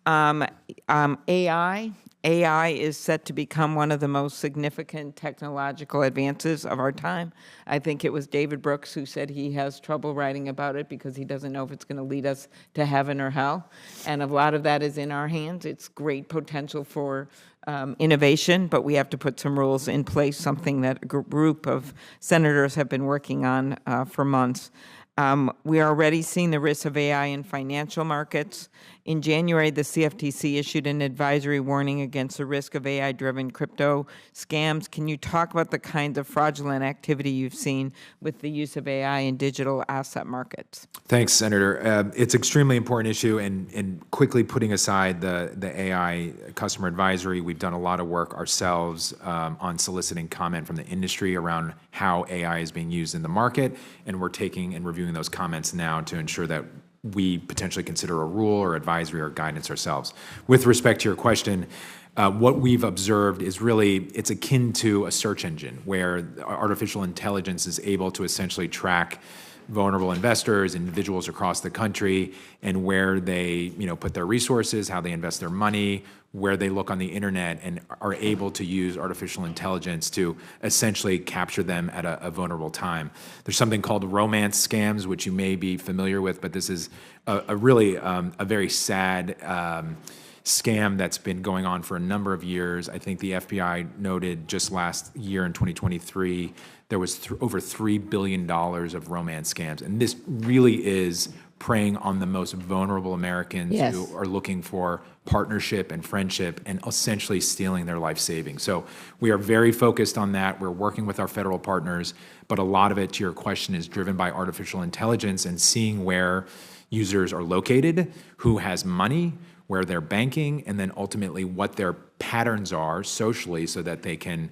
AI AI is set to become one of the most significant technological advances of our time. I think it was David Brooks who said he has trouble writing about it because he doesn't know if it's going to lead us to heaven or hell. And a lot of that is in our hands. It's great potential for innovation, but we have to put some rules in place, something that a group of senators have been working on for months. We are already seeing the risks of AI in financial markets. In January, the CFTC issued an advisory warning against the risk of AI-driven crypto scams. Can you talk about the kinds of fraudulent activity you've seen with the use of AI in digital asset markets? Thanks, Senator. It's an extremely important issue, and quickly putting aside the AI customer advisory, we've done a lot of work ourselves on soliciting comment from the industry around how AI is being used in the market, and we're taking and reviewing those comments now to ensure that we potentially consider a rule or advisory or guidance ourselves. With respect to your question, what we've observed is really, it's akin to a search engine where artificial intelligence is able to essentially track vulnerable investors, individuals across the country, and where they put their resources, how they invest their money, where they look on the internet, and are able to use artificial intelligence to essentially capture them at a vulnerable time. There's something called romance scams, which you may be familiar with, but this is a really very sad scam that's been going on for a number of years. I think the FBI noted just last year in 2023, there was over $3 billion of romance scams. And this really is preying on the most vulnerable Americans who are looking for partnership and friendship and essentially stealing their life savings. So we are very focused on that. We're working with our federal partners, but a lot of it, to your question, is driven by artificial intelligence and seeing where users are located, who has money, where they're banking, and then ultimately what their patterns are socially so that they can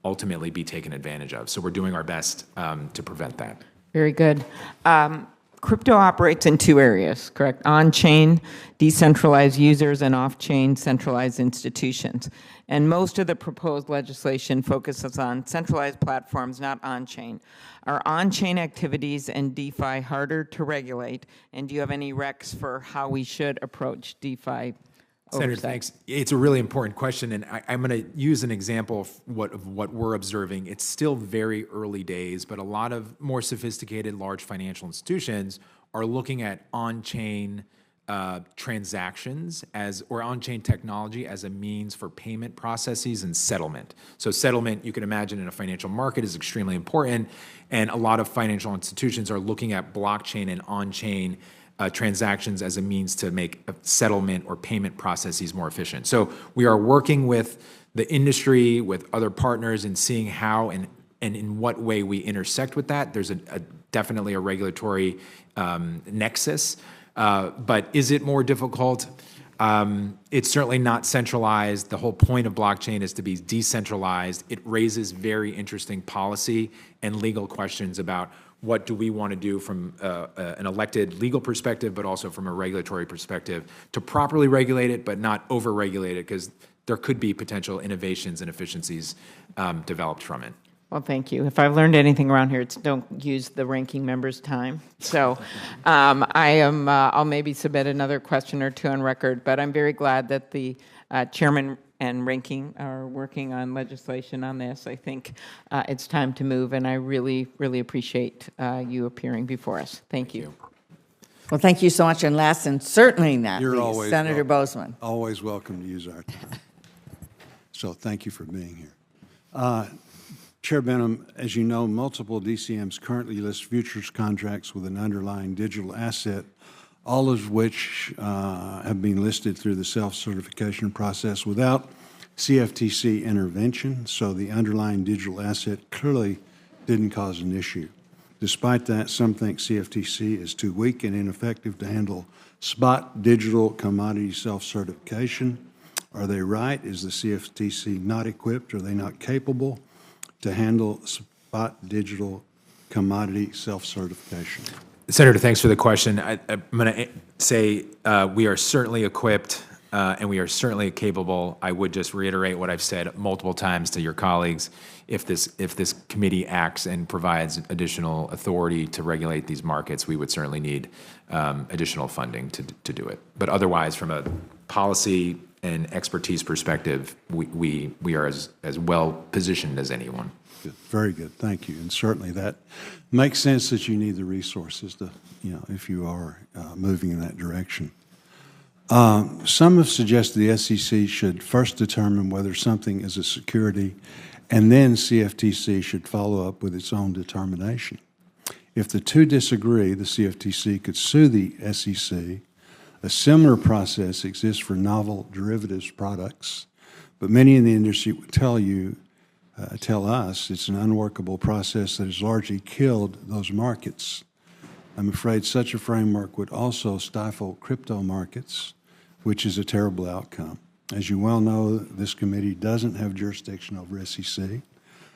ultimately be taken advantage of. So we're doing our best to prevent that. Very good. Crypto operates in two areas, correct? On-chain, decentralized users, and off-chain, centralized institutions. And most of the proposed legislation focuses on centralized platforms, not on-chain. Are on-chain activities and DeFi harder to regulate? And do you have any recs for how we should approach DeFi? Senator, thanks. It's a really important question, and I'm going to use an example of what we're observing. It's still very early days, but a lot of more sophisticated large financial institutions are looking at on-chain transactions or on-chain technology as a means for payment processes and settlement. So settlement, you can imagine in a financial market, is extremely important, and a lot of financial institutions are looking at blockchain and on-chain transactions as a means to make settlement or payment processes more efficient. So we are working with the industry, with other partners, and seeing how and in what way we intersect with that. There's definitely a regulatory nexus, but is it more difficult? It's certainly not centralized. The whole point of blockchain is to be decentralized. It raises very interesting policy and legal questions about what do we want to do from an elected legal perspective, but also from a regulatory perspective to properly regulate it, but not over-regulate it, because there could be potential innovations and efficiencies developed from it. Well, thank you. If I've learned anything around here, it's don't use the ranking member's time. So I'll maybe submit another question or two on record, but I'm very glad that the chairman and ranking are working on legislation on this. I think it's time to move, and I really, really appreciate you appearing before us. Thank you. Well, thank you so much. And last and certainly not You're least, always Senator Boozman. Always welcome to use our time. So thank you for being here. Chair Behnam, as you know, multiple DCMs currently list futures contracts with an underlying digital asset, all of which have been listed through the self-certification process without CFTC intervention, so the underlying digital asset clearly didn't cause an issue. Despite that, some think CFTC is too weak and ineffective to handle spot digital commodity self-certification. Are they right? Is the CFTC not equipped? Are they not capable to handle spot digital commodity self-certification? Senator, thanks for the question. I'm going to say we are certainly equipped and we are certainly capable. I would just reiterate what I've said multiple times to your colleagues. If this committee acts and provides additional authority to regulate these markets, we would certainly need additional funding to do it. But otherwise, from a policy and expertise perspective, we are as well positioned as anyone. Good. Very good. Thank you. And certainly that makes sense that you need the resources to, if you are moving in that direction. Some have suggested the SEC should first determine whether something is a security, and then CFTC should follow up with its own determination. If the two disagree, the CFTC could sue the SEC. A similar process exists for novel derivatives products, but many in the industry would tell us it's an unworkable process that has largely killed those markets. I'm afraid such a framework would also stifle crypto markets, which is a terrible outcome. As you well know, this committee doesn't have jurisdiction over SEC.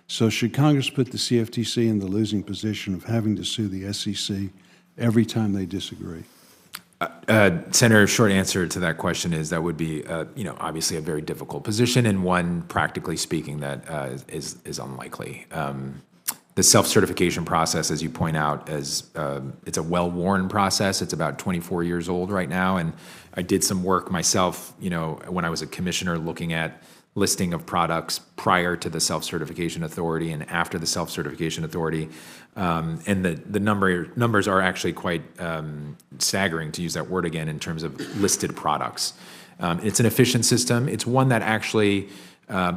So should Congress put the CFTC in the losing position of having to sue the SEC every time they disagree? Senator, short answer to that question is that would be, obviously a very difficult position, and one, practically speaking, that is unlikely. The self-certification process, as you point out, it's a well-worn process. It's about 24 years old right now, and I did some work myself, when I was a commissioner, looking at listing of products prior to the self-certification authority and after the self-certification authority. And the numbers are actually quite staggering, to use that word again, in terms of listed products. It's an efficient system. It's one that actually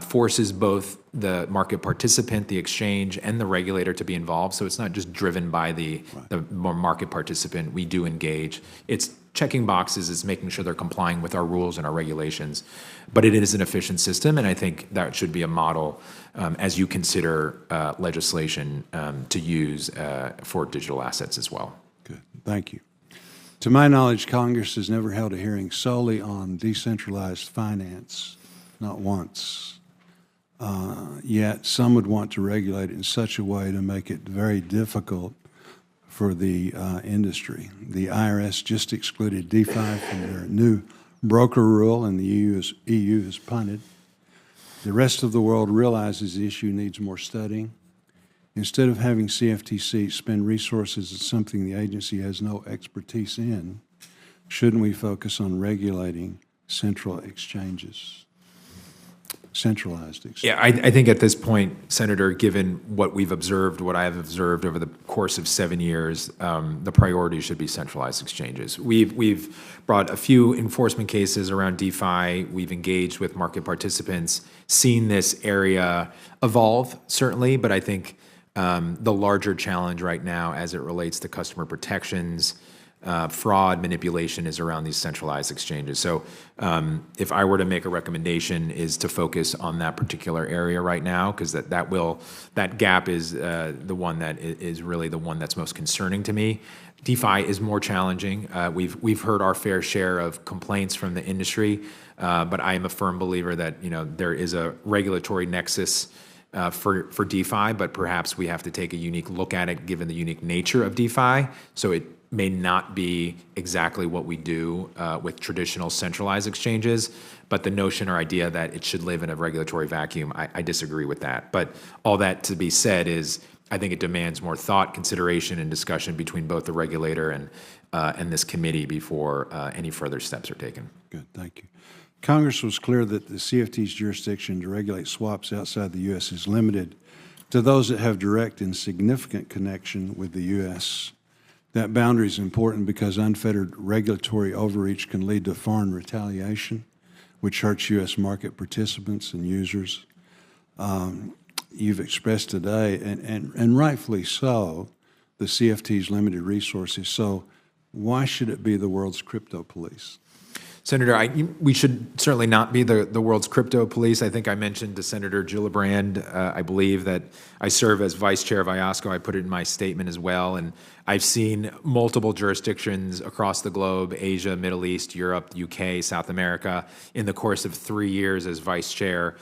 forces both the market participant, the exchange, and the regulator to be involved. So it's not just driven by the market participant. We do engage. It's checking boxes, it's making sure they're complying with our rules and our regulations. But it is an efficient system, and I think that should be a model as you consider legislation to use for digital assets as well. Good. Thank you. To my knowledge, Congress has never held a hearing solely on decentralized finance, not once. Yet some would want to regulate it in such a way to make it very difficult for the industry. The IRS just excluded DeFi from their new broker rule, and the EU has punted. The rest of the world realizes the issue needs more studying. Instead of having CFTC spend resources on something the agency has no expertise in, shouldn't we focus on regulating centralized exchanges? Yeah, I think at this point, Senator, given what we've observed, what I have observed over the course of 7 years, the priority should be centralized exchanges. We've brought a few enforcement cases around DeFi. We've engaged with market participants, seen this area evolve, certainly, but I think the larger challenge right now as it relates to customer protections, fraud, manipulation is around these centralized exchanges. So if I were to make a recommendation is to focus on that particular area right now, because that gap is the one that is really the one that's most concerning to me. DeFi is more challenging. We've heard our fair share of complaints from the industry, but I am a firm believer that there is a regulatory nexus for DeFi, but perhaps we have to take a unique look at it given the unique nature of DeFi. So it may not be exactly what we do with traditional centralized exchanges, but the notion or idea that it should live in a regulatory vacuum, I disagree with that. But all that to be said is, I think it demands more thought, consideration, and discussion between both the regulator and this committee before any further steps are taken. Good, thank you. Congress was clear that the CFTC's jurisdiction to regulate swaps outside the U.S. is limited to those that have direct and significant connection with the U.S. That boundary is important because unfettered regulatory overreach can lead to foreign retaliation, which hurts U.S. market participants and users. You've expressed today, and rightfully so, the CFTC's limited resources. So why should it be the world's crypto police? Senator, we should certainly not be the world's crypto police. I think I mentioned to Senator Gillibrand, I believe that I serve as vice chair of IOSCO. I put it in my statement as well. And I've seen multiple jurisdictions across the globe, Asia, Middle East, Europe, UK, South America, in the course of 3 years as vice chair,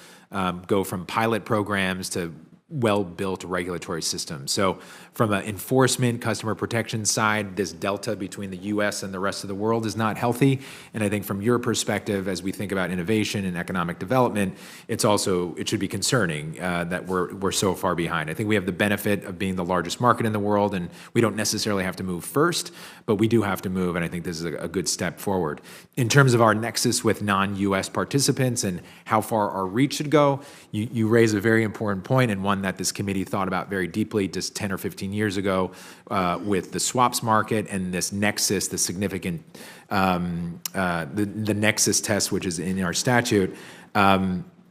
go from pilot programs to well-built regulatory system. So from an enforcement, customer protection side, this delta between the U.S. and the rest of the world is not healthy. And I think from your perspective, as we think about innovation and economic development, it should be concerning that we're so far behind. I think we have the benefit of being the largest market in the world, and we don't necessarily have to move first, but we do have to move, and I think this is a good step forward. In terms of our nexus with non-U.S. participants and how far our reach should go, you raise a very important point, and one that this committee thought about very deeply just 10 or 15 years ago with the swaps market and this nexus, the significant, the nexus test, which is in our statute.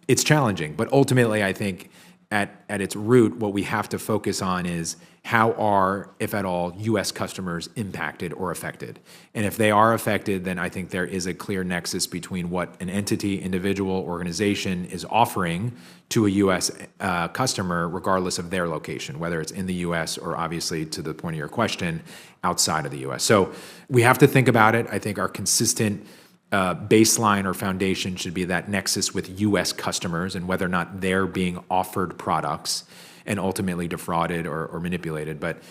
It's challenging, but ultimately, I think at its root, what we have to focus on is how are, if at all, U.S. customers impacted or affected? And if they are affected, then I think there is a clear nexus between what an entity, individual, organization is offering to a U.S. Customer, regardless of their location, whether it's in the U.S. or obviously, to the point of your question, outside of the U.S. So we have to think about it. I think our consistent baseline or foundation should be that nexus with U.S. customers and whether or not they're being offered products and ultimately defrauded or manipulated. But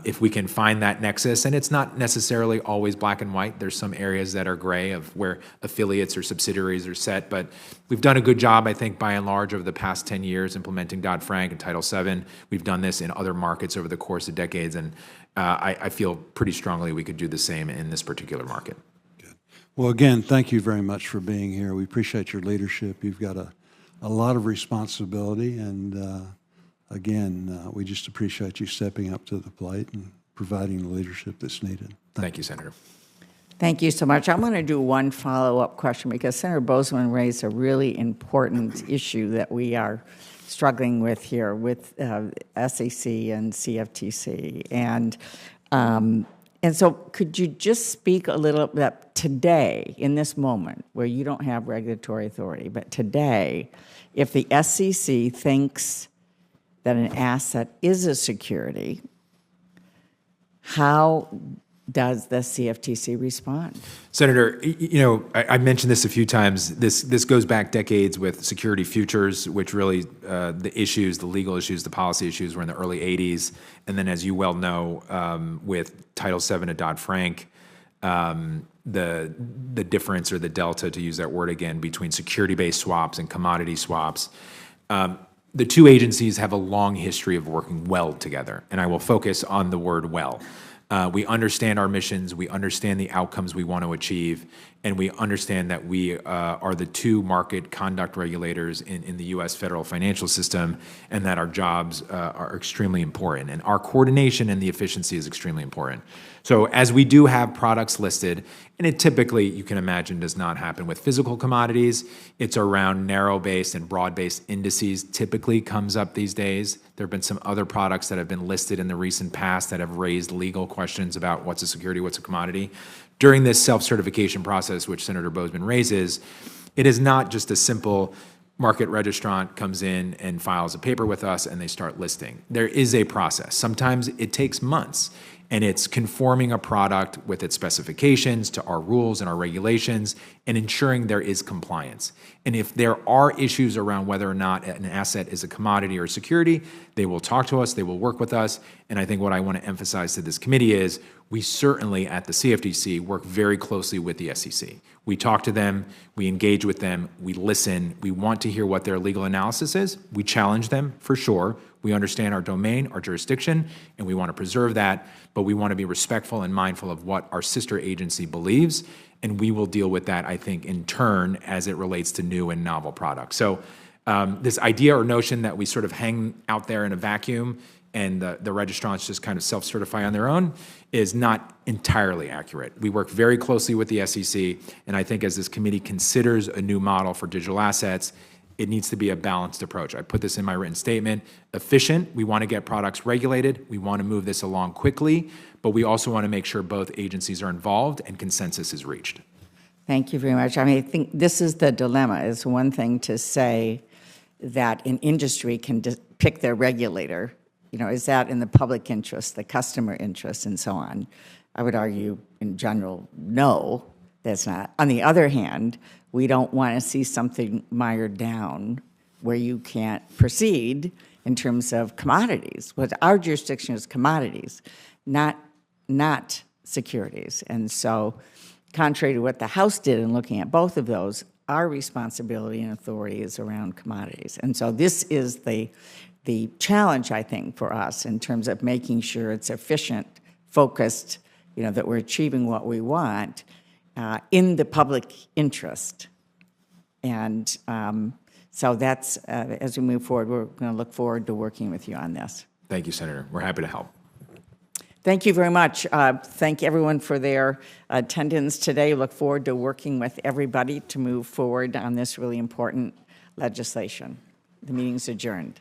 if we can find that nexus, and it's not necessarily always black and white, there's some areas that are gray of where affiliates or subsidiaries are set, but we've done a good job, I think, by and large, over the past 10 years implementing Dodd-Frank and Title VII. We've done this in other markets over the course of decades, and I feel pretty strongly we could do the same in this particular market. Well, again, thank you very much for being here. We appreciate your leadership. You've got a lot of responsibility, and again, we just appreciate you stepping up to the plate and providing the leadership that's needed. Thank you, Senator. Thank you so much. I'm going to do one follow-up question because Senator Boozman raised a really important issue that we are struggling with here with SEC and CFTC. And so could you just speak a little bit today, in this moment, where you don't have regulatory authority, but today, if the SEC thinks that an asset is a security, how does the CFTC respond? Senator, I've mentioned this a few times. This goes back decades with security futures, which really the legal issues, the policy issues were in the early 80s. And then, as you well know, with Title VII of Dodd-Frank, the difference or the delta, to use that word again, between security-based swaps and commodity swaps. The two agencies have a long history of working well together, and I will focus on the word well. We understand our missions, we understand the outcomes we want to achieve, and we understand that we are the two market conduct regulators in the U.S. federal financial system, and that our jobs are extremely important. And our coordination and the efficiency is extremely important. So as we do have products listed, and it typically, you can imagine, does not happen with physical commodities, it's around narrow-based and broad-based indices typically comes up these days. There have been some other products that have been listed in the recent past that have raised legal questions about what's a security, what's a commodity. During this self-certification process, which Senator Boozman raises, it is not just a simple market registrant comes in and files a paper with us and they start listing. There is a process. Sometimes it takes months, and it's conforming a product with its specifications to our rules and our regulations and ensuring there is compliance. And if there are issues around whether or not an asset is a commodity or a security, they will talk to us, they will work with us. And I think what I want to emphasize to this committee is we certainly at the CFTC work very closely with the SEC. We talk to them, we engage with them, we listen, we want to hear what their legal analysis is. We challenge them for sure. We understand our domain, our jurisdiction, and we want to preserve that, but we want to be respectful and mindful of what our sister agency believes, and we will deal with that, I think, in turn as it relates to new and novel products. So this idea or notion that we sort of hang out there in a vacuum and the registrants just kind of self-certify on their own is not entirely accurate. We work very closely with the SEC, and I think as this committee considers a new model for digital assets, it needs to be a balanced approach. I put this in my written statement. Efficient, we want to get products regulated. We want to move this along quickly, but we also want to make sure both agencies are involved and consensus is reached. Thank you very much. I mean, I think this is the dilemma. It's one thing to say that an industry can pick their regulator. Is that in the public interest, the customer interest, and so on? I would argue, in general, no, that's not. On the other hand, we don't want to see something mired down where you can't proceed in terms of commodities. What our jurisdiction is commodities, not securities. And so contrary to what the House did in looking at both of those, our responsibility and authority is around commodities. And so this is the challenge, I think, for us in terms of making sure it's efficient, focused, that we're achieving what we want in the public interest. And so that's, as we move forward, we're going to look forward to working with you on this. Thank you, Senator. We're happy to help. Thank you very much. Thank everyone for their attendance today. Look forward to working with everybody to move forward on this really important legislation. The meeting's adjourned.